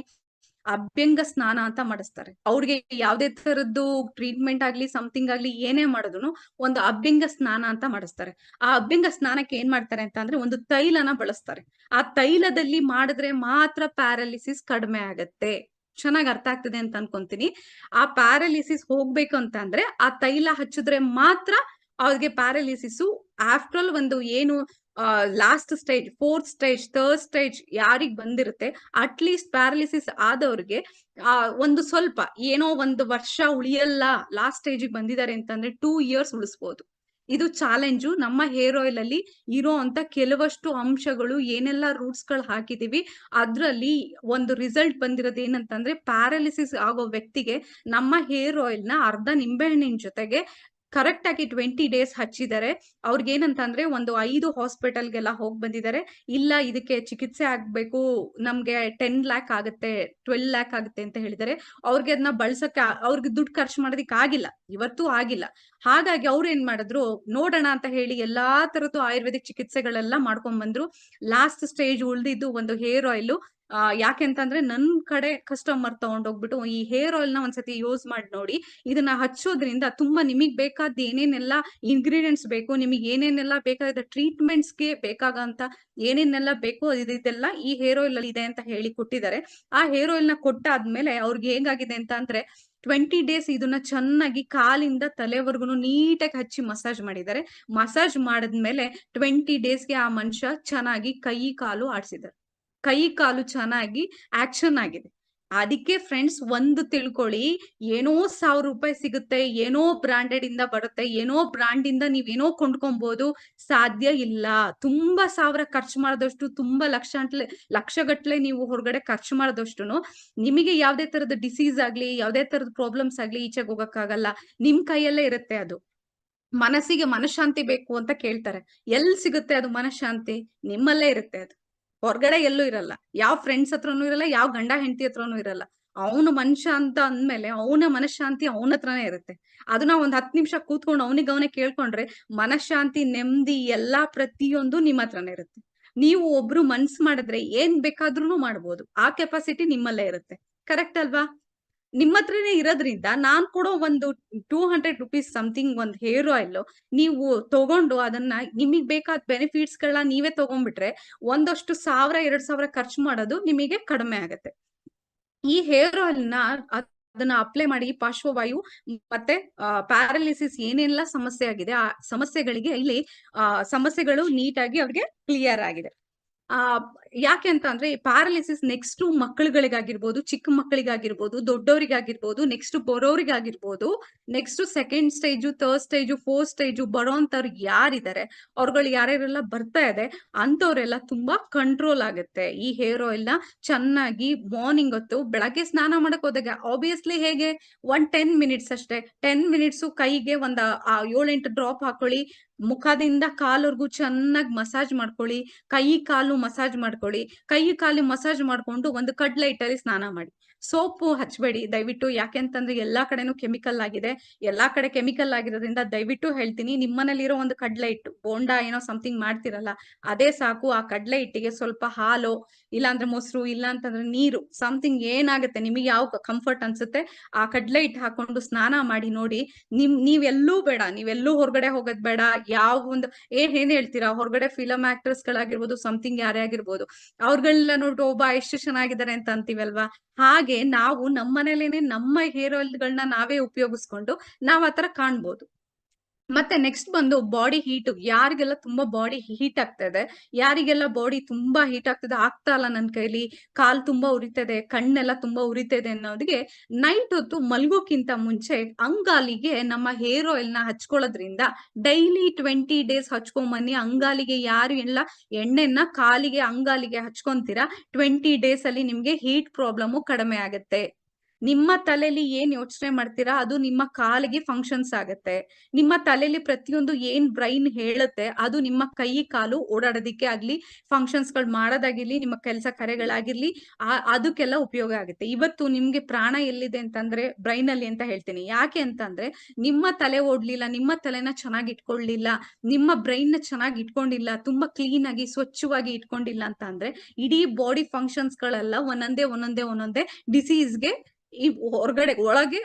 ಅಭ್ಯಂಗ ಸ್ನಾನ ಅಂತ ಮಾಡಿಸ್ತಾರೆ. ಅವ್ರಿಗೆ ಯಾವ್ದೇ ತರದ್ದು ಟ್ರೀಟ್ಮೆಂಟ್ ಆಗ್ಲಿ, ಸಮಥಿಂಗ್ ಆಗ್ಲಿ, ಏನೇ ಮಾಡಿದ್ರು ಒಂದು ಅಭ್ಯಂಗ ಸ್ನಾನ ಅಂತ ಮಾಡಿಸ್ತಾರೆ. ಆ ಅಭ್ಯಂಗ ಸ್ನಾನಕ್ಕೆ ಏನ್ ಮಾಡ್ತಾರೆ ಅಂತ ಅಂದ್ರೆ, ಒಂದು ತೈಲನ ಬಳಸ್ತಾರೆ. ಆ ತೈಲದಲ್ಲಿ ಮಾಡಿದ್ರೆ ಮಾತ್ರ ಪ್ಯಾರಾಲಿಸಿಸ್ ಕಡಿಮೆ ಆಗತ್ತೆ. ಚೆನ್ನಾಗಿ ಅರ್ಥ ಆಗ್ತದೆ ಅಂತ ಅನ್ಕೊಂತೀನಿ. ಆ ಪ್ಯಾರಾಲಿಸಿಸ್ ಹೋಗ್ಬೇಕು ಅಂತ ಅಂದ್ರೆ ಆ ತೈಲ ಹಚ್ಚಿದ್ರೆ ಮಾತ್ರ ಅವ್ರಿಗೆ ಪ್ಯಾರಾಲಿಸಿಸ್. ಆಫ್ಟರ್ ಆಲ್ ಒಂದು ಏನು last stage, fourth stage, third stage ಯಾರಿಗ್ ಬಂದಿರುತ್ತೆ, ಅಟ್ ಲೀಸ್ಟ್ ಪ್ಯಾರಾಲಿಸಿಸ್ ಆದವ್ರಿಗೆ ಒಂದು ಸ್ವಲ್ಪ ಏನೋ ಒಂದು ವರ್ಷ ಉಳಿಯಲ್ಲ, ಲಾಸ್ಟ್ ಸ್ಟೇಜ್ ಬಂದಿದ್ದಾರೆ ಅಂತಂದ್ರೆ 2 ಇಯರ್ಸ್ ಉಳಿಸ್ಬೋದು. ಇದು ಚಾಲೆಂಜು. ನಮ್ಮ ಹೇರ್ ಆಯಿಲ್ ಅಲ್ಲಿ ಇರೋ ಅಂತ ಕೆಲವಷ್ಟು ಅಂಶಗಳು, ಏನೆಲ್ಲ ರೂಟ್ಸ್ ಗಳು ಹಾಕಿದೀವಿ, ಅದ್ರಲ್ಲಿ ಒಂದು ರಿಸಲ್ಟ್ ಬಂದಿರೋದು ಏನಂತಂದ್ರೆ, ಪ್ಯಾರಾಲಿಸಿಸ್ ಆಗೋ ವ್ಯಕ್ತಿಗೆ ನಮ್ಮ ಹೇರ್ ಆಯಿಲ್ ನ ಅರ್ಧ ನಿಂಬೆಹಣ್ಣಿನ ಜೊತೆಗೆ ಕರೆಕ್ಟ್ ಆಗಿ 20 ಡೇಸ್ ಹಚ್ಚಿದ್ದಾರೆ. ಅವ್ರಿಗೆ ಏನಂತಂದ್ರೆ, ಒಂದು 5 ಹಾಸ್ಪಿಟಲ್ಗೆಲ್ಲ ಹೋಗಿ ಬಂದಿದ್ದಾರೆ. ಇಲ್ಲ ಇದಕ್ಕೆ ಚಿಕಿತ್ಸೆ ಆಗ್ಬೇಕು, ನಮ್ಗೆ 10 ಲ್ಯಾಕ್ ಆಗುತ್ತೆ, 12 ಲ್ಯಾಕ್ ಆಗುತ್ತೆ ಅಂತ ಹೇಳಿದ್ದಾರೆ. ಅವ್ರಿಗೆ ಅದನ್ನ ಬಳಸಕ್ಕೆ ಅವ್ರಿಗೆ ದುಡ್ಡು ಖರ್ಚು ಮಾಡೋದಿಕ್ ಆಗಿಲ್ಲ, ಇವತ್ತೂ ಆಗಿಲ್ಲ. ಹಾಗಾಗಿ ಅವ್ರು ಏನ್ ಮಾಡಿದ್ರು, ನೋಡೋಣ ಅಂತ ಹೇಳಿ ಎಲ್ಲಾ ತರದ್ದು ಆಯುರ್ವೇದಿಕ್ ಚಿಕಿತ್ಸೆಗಳೆಲ್ಲ ಮಾಡ್ಕೊಂಡ್ ಬಂದ್ರು. ಲಾಸ್ಟ್ ಸ್ಟೇಜ್ ಉಳ್ದಿದ್ದು ಒಂದು ಹೇರ್ ಆಯಿಲ್. ಯಾಕೆಂತಂದ್ರೆ ನನ್ ಕಡೆ ಕಸ್ಟಮರ್ ತಗೊಂಡೋಗ್ಬಿಟ್ಟು, ಈ ಹೇರ್ ಆಯಿಲ್ ನ ಒಂದ್ಸತಿ ಯೂಸ್ ಮಾಡಿ ನೋಡಿ, ಇದನ್ನ ಹಚ್ಚೋದ್ರಿಂದ ತುಂಬಾ ನಿಮಗ್ ಬೇಕಾದ ಏನೇನೆಲ್ಲ ಇಂಗ್ರೀಡಿಯೆಂಟ್ಸ್ ಬೇಕು, ನಿಮಗೆ ಏನೇನೆಲ್ಲ ಬೇಕಾದ ಟ್ರೀಟ್ಮೆಂಟ್ಸ್ಗೆ ಬೇಕಾಗಂತ ಏನೇನೆಲ್ಲ ಬೇಕು, ಇದೆಲ್ಲ ಈ ಹೇರ್ ಆಯಿಲ್ ಅಲ್ಲಿ ಇದೆ ಅಂತ ಹೇಳಿ ಕೊಟ್ಟಿದ್ದಾರೆ. ಆ ಹೇರ್ ಆಯಿಲ್ ನ ಕೊಟ್ಟಾದ್ಮೇಲೆ ಅವ್ರಿಗೆ ಹೇಗಾಗಿದೆ ಅಂತ ಅಂದ್ರೆ, 20 ಡೇಸ್ ಇದನ್ನ ಚೆನ್ನಾಗಿ ಕಾಲಿಂದ ತಲೆವರೆಗೂ ನೀಟಾಗಿ ಹಚ್ಚಿ ಮಸಾಜ್ ಮಾಡಿದ್ದಾರೆ. ಮಸಾಜ್ ಮಾಡಿದ್ಮೇಲೆ 20 ಡೇಸ್ಗೆ ಆ ಮನುಷ್ಯ ಚೆನ್ನಾಗಿ ಕೈ ಕಾಲು ಆಡ್ಸಿದ್ದಾರೆ. ಕೈ ಕಾಲು ಚೆನ್ನಾಗಿ ಆಕ್ಷನ್ ಆಗಿದೆ. ಅದಕ್ಕೆ ಫ್ರೆಂಡ್ಸ್, ಒಂದು ತಿಳ್ಕೊಳ್ಳಿ, ಏನೋ 1000 ರೂಪಾಯಿ ಸಿಗುತ್ತೆ, ಏನೋ ಬ್ರಾಂಡೆಡ್ ಇಂದ ಬರುತ್ತೆ, ಏನೋ ಬ್ರಾಂಡ್ ಇಂದ ನೀವೇನೋ ಕೊಂಡ್ಕೊಬಹುದು, ಸಾಧ್ಯ ಇಲ್ಲ. ತುಂಬಾ ಸಾವಿರ ಖರ್ಚು ಮಾಡಿದಷ್ಟು, ತುಂಬಾ ಲಕ್ಷಗಟ್ಲೆ ನೀವು ಹೊರಗಡೆ ಖರ್ಚು ಮಾಡಿದಷ್ಟು ನಿಮಗೆ ಯಾವ್ದೇ ತರದ ಡಿಸೀಸ್ ಆಗ್ಲಿ, ಯಾವ್ದೇ ತರದ ಪ್ರಾಬ್ಲಮ್ಸ್ ಆಗ್ಲಿ ಈಚೆಗೆ ಹೋಗಕ್ಕಾಗಲ್ಲ. ನಿಮ್ ಕೈಯಲ್ಲೇ ಇರುತ್ತೆ ಅದು. ಮನಸ್ಸಿಗೆ ಮನಃಶಾಂತಿ ಬೇಕು ಅಂತ ಕೇಳ್ತಾರೆ. ಎಲ್ಲಿ ಸಿಗುತ್ತೆ ಅದು ಮನಃಶಾಂತಿ? ನಿಮ್ಮಲ್ಲೇ ಇರುತ್ತೆ ಅದು. ಹೊರಗಡೆ ಎಲ್ಲೂ ಇರಲ್ಲ. ಯಾವ ಫ್ರೆಂಡ್ಸ್ ಹತ್ರನೂ ಇರಲ್ಲ, ಯಾವ ಗಂಡ ಹೆಂಡತಿ ಹತ್ರನೂ ಇರಲ್ಲ. ಅವನು ಮನುಷ್ಯ ಅಂತ ಅಂದ್ಮೇಲೆ ಅವನ ಮನಃಶಾಂತಿ ಅವನ ಹತ್ರನೇ ಇರುತ್ತೆ. ಅದನ್ನ ಒಂದ್ 10 ನಿಮಿಷ ಕೂತ್ಕೊಂಡು ಅವನೇ ಕೇಳ್ಕೊಂಡ್ರೆ ಮನಃಶಾಂತಿ, ನೆಮ್ಮದಿ ಎಲ್ಲಾ ಪ್ರತಿಯೊಂದು ನಿಮ್ ಹತ್ರನೇ ಇರುತ್ತೆ. ನೀವು ಒಬ್ರು ಮನ್ಸ್ ಮಾಡಿದ್ರೆ ಏನ್ ಬೇಕಾದ್ರೂ ಮಾಡ್ಬೋದು. ಆ ಕೆಪಾಸಿಟಿ ನಿಮ್ಮಲ್ಲೇ ಇರುತ್ತೆ. ಕರೆಕ್ಟ್ ಅಲ್ವಾ? ನಿಮ್ಮ ಹತ್ರನೇ ಇರೋದ್ರಿಂದ ನಾನ್ ಕೊಡೋ ಒಂದು 200 ರುಪೀಸ್ ಸಮಥಿಂಗ್ ಒಂದು ಹೇರ್ ಆಯಿಲ್ ನೀವು ತಗೊಂಡು ಅದನ್ನ ನಿಮಗ್ ಬೇಕಾದ ಬೆನಿಫಿಟ್ಸ್ ಗಳನ್ನ ನೀವೇ ತಗೊಂಡ್ಬಿಟ್ರೆ, ಒಂದಷ್ಟು 1000-2000 ಖರ್ಚು ಮಾಡೋದು ನಿಮಗೆ ಕಡಿಮೆ ಆಗತ್ತೆ. ಈ ಹೇರ್ ಆಯಿಲ್ ನ ಅದನ್ನ ಅಪ್ಲೈ ಮಾಡಿ, ಪಾರ್ಶ್ವವಾಯು ಮತ್ತೆ ಪ್ಯಾರಾಲಿಸಿಸ್ ಏನೆಲ್ಲ ಸಮಸ್ಯೆ ಆಗಿದೆ, ಆ ಸಮಸ್ಯೆಗಳಿಗೆ ಇಲ್ಲಿ ಸಮಸ್ಯೆಗಳು ನೀಟಾಗಿ ಅವ್ರಿಗೆ ಕ್ಲಿಯರ್ ಆಗಿದೆ. ಆ ಯಾಕೆ ಅಂತ ಅಂದ್ರೆ, ಪ್ಯಾರಾಲಿಸಿಸ್ ನೆಕ್ಸ್ಟ್ ಮಕ್ಕಳುಗಳಿಗಾಗಿರ್ಬೋದು, ಚಿಕ್ಕ ಮಕ್ಕಳಿಗಾಗಿರ್ಬೋದು, ದೊಡ್ಡವರಿಗಾಗಿರ್ಬೋದು, ನೆಕ್ಸ್ಟ್ ಬರೋರಿಗಾಗಿರ್ಬೋದು, next second stage, third stage, fourth stage ಬರೋಂತವ್ರು ಯಾರಿದ್ದಾರೆ, ಅವ್ರುಗಳು ಯಾರ್ಯಾರೆಲ್ಲ ಬರ್ತಾ ಇದೆ ಅಂತವ್ರೆಲ್ಲ ತುಂಬಾ ಕಂಟ್ರೋಲ್ ಆಗುತ್ತೆ. ಈ ಹೇರ್ ಆಯಿಲ್ ನ ಚೆನ್ನಾಗಿ ಮಾರ್ನಿಂಗ್ ಹೊತ್ತು ಬೆಳಗ್ಗೆ ಸ್ನಾನ ಮಾಡಕ್ ಹೋದಾಗ ಆಬ್ವಿಯಸ್ಲಿ ಹೇಗೆ 10 ಮಿನಿಟ್ಸ್ ಅಷ್ಟೇ, 10 ಮಿನಿಟ್ಸ್ ಕೈಗೆ ಒಂದ್ 7-8 ಡ್ರಾಪ್ ಹಾಕೊಳ್ಳಿ, ಮುಖದಿಂದ ಕಾಲ್ವರ್ಗೂ ಚೆನ್ನಾಗಿ ಮಸಾಜ್ ಮಾಡ್ಕೊಳ್ಳಿ. ಕೈ ಕಾಲು ಮಸಾಜ್ ಮಾಡಿದ್ರೆ ಮಾಡ್ಕೊಳ್ಳಿ. ಕೈ ಕಾಲು ಮಸಾಜ್ ಮಾಡ್ಕೊಂಡು ಒಂದು ಕಡ್ಲೈಟ್ ಅಲ್ಲಿ ಸ್ನಾನ ಮಾಡಿ. ಸೋಪು ಹಚ್ಬೇಡಿ ದಯವಿಟ್ಟು. ಯಾಕೆಂತಂದ್ರೆ ಎಲ್ಲಾ ಕಡೆನೂ ಕೆಮಿಕಲ್ ಆಗಿದೆ. ಎಲ್ಲಾ ಕಡೆ ಕೆಮಿಕಲ್ ಆಗಿರೋದ್ರಿಂದ ದಯವಿಟ್ಟು ಹೇಳ್ತೀನಿ, ನಿಮ್ಮನೇಲಿರೋ ಒಂದು ಕಡ್ಲೆ ಹಿಟ್ಟು, ಬೋಂಡಾ ಏನೋ ಸಮಥಿಂಗ್ ಮಾಡ್ತಿರಲ್ಲ, ಅದೇ ಸಾಕು. ಆ ಕಡ್ಲೆ ಹಿಟ್ಟಿಗೆ ಸ್ವಲ್ಪ ಹಾಲು, ಇಲ್ಲಾಂದ್ರೆ ಮೊಸರು, ಇಲ್ಲ ಅಂತಂದ್ರೆ ನೀರು, ಸಮಥಿಂಗ್ ಏನಾಗುತ್ತೆ ನಿಮಗೆ ಯಾವ ಕಂಫರ್ಟ್ ಅನ್ಸುತ್ತೆ ಆ ಕಡ್ಲೆ ಹಿಟ್ಟು ಹಾಕೊಂಡು ಸ್ನಾನ ಮಾಡಿ ನೋಡಿ. ನೀವೆಲ್ಲೂ ಬೇಡ, ನೀವೆಲ್ಲೂ ಹೊರಗಡೆ ಹೋಗೋದ್ ಬೇಡ. ಯಾವ ಒಂದು ಏನ್ ಹೇಳ್ತೀರಾ, ಹೊರಗಡೆ ಫಿಲಮ್ ಆಕ್ಟರ್ಸ್ ಗಳಾಗಿರ್ಬೋದು, ಸಮಥಿಂಗ್ ಯಾರೇ ಆಗಿರ್ಬೋದು, ಅವ್ರಗಳನ್ನ ನೋಡ್ಬಿಟ್ಟು ಒಬ್ಬ ಎಷ್ಟು ಚೆನ್ನಾಗಿದ್ದಾರೆ ಅಂತ ಅಂತೀವಲ್ವಾ, ಹಾಗೆ ನಾವು ನಮ್ಮ ಮನೇಲೇನೆ ನಮ್ಮ ಹೇರ್ ಆಯಿಲ್ ಗಳನ್ನ ನಾವೇ ಉಪಯೋಗಿಸ್ಕೊಂಡು ನಾವ್ ಆತರ ಕಾಣ್ಬೋದು. ಮತ್ತೆ ನೆಕ್ಸ್ಟ್ ಬಂದು ಬಾಡಿ ಹೀಟ್. ಯಾರಿಗೆಲ್ಲ ತುಂಬಾ ಬಾಡಿ ಹೀಟ್ ಆಗ್ತದೆ, ಯಾರಿಗೆಲ್ಲ ಬಾಡಿ ತುಂಬಾ ಹೀಟ್ ಆಗ್ತಾ ಇಲ್ಲ, ನನ್ ಕೈಲಿ ಕಾಲ್ ತುಂಬಾ ಉರಿತದೆ, ಕಣ್ಣೆಲ್ಲ ತುಂಬಾ ಉರಿತದೆ ಅನ್ನೋದಿಗೆ ನೈಟ್ ಹೊತ್ತು ಮಲ್ಗೋಕ್ಕಿಂತ ಮುಂಚೆ ಅಂಗಾಲಿಗೆ ನಮ್ಮ ಹೇರ್ ಆಯಿಲ್ ನ ಹಚ್ಕೊಳ್ಳೋದ್ರಿಂದ ಡೈಲಿ 20 ಡೇಸ್ ಹಚ್ಕೊಂಬನ್ನಿ. ಅಂಗಾಲಿಗೆ ಯಾರು ಎಲ್ಲ ಎಣ್ಣೆನ ಕಾಲಿಗೆ ಅಂಗಾಲಿಗೆ ಹಚ್ಕೊಂತೀರಾ, 20 ಡೇಸ್ ಅಲ್ಲಿ ನಿಮ್ಗೆ ಹೀಟ್ ಪ್ರಾಬ್ಲಮ್ ಕಡಿಮೆ ಆಗುತ್ತೆ. ನಿಮ್ಮ ತಲೆಯಲ್ಲಿ ಏನ್ ಯೋಚನೆ ಮಾಡ್ತೀರಾ ಅದು ನಿಮ್ಮ ಕಾಲಿಗೆ ಫಂಕ್ಷನ್ಸ್ ಆಗತ್ತೆ. ನಿಮ್ಮ ತಲೆಯಲ್ಲಿ ಪ್ರತಿಯೊಂದು ಏನ್ ಬ್ರೈನ್ ಹೇಳುತ್ತೆ ಅದು ನಿಮ್ಮ ಕೈ ಕಾಲು ಓಡಾಡೋದಿಕ್ಕೆ ಆಗ್ಲಿ, ಫಂಕ್ಷನ್ಸ್ ಗಳು ಮಾಡೋದಾಗಿರ್ಲಿ, ನಿಮ್ಮ ಕೆಲಸ ಕಾರ್ಯಗಳಾಗಿರ್ಲಿ, ಅದಕ್ಕೆಲ್ಲ ಉಪಯೋಗ ಆಗುತ್ತೆ. ಇವತ್ತು ನಿಮ್ಗೆ ಪ್ರಾಣ ಎಲ್ಲಿದೆ ಅಂತಂದ್ರೆ ಬ್ರೈನ್ ಅಲ್ಲಿ ಅಂತ ಹೇಳ್ತೀನಿ. ಯಾಕೆ ಅಂತಂದ್ರೆ ನಿಮ್ಮ ತಲೆ ಓಡ್ಲಿಲ್ಲ, ನಿಮ್ಮ ತಲೆನ ಚೆನ್ನಾಗಿ ಇಟ್ಕೊಳ್ಳಿಲ್ಲ, ನಿಮ್ಮ ಬ್ರೈನ್ ನ ಚೆನ್ನಾಗಿ ಇಟ್ಕೊಂಡಿಲ್ಲ, ತುಂಬಾ ಕ್ಲೀನ್ ಆಗಿ ಸ್ವಚ್ಛವಾಗಿ ಇಟ್ಕೊಂಡಿಲ್ಲ ಅಂತ ಅಂದ್ರೆ ಇಡೀ ಬಾಡಿ ಫಂಕ್ಷನ್ಸ್ ಗಳೆಲ್ಲ ಒಂದೊಂದೇ ಡಿಸೀಸ್ಗೆ ಈ ಹೊರಗಡೆ ಒಳಗೆ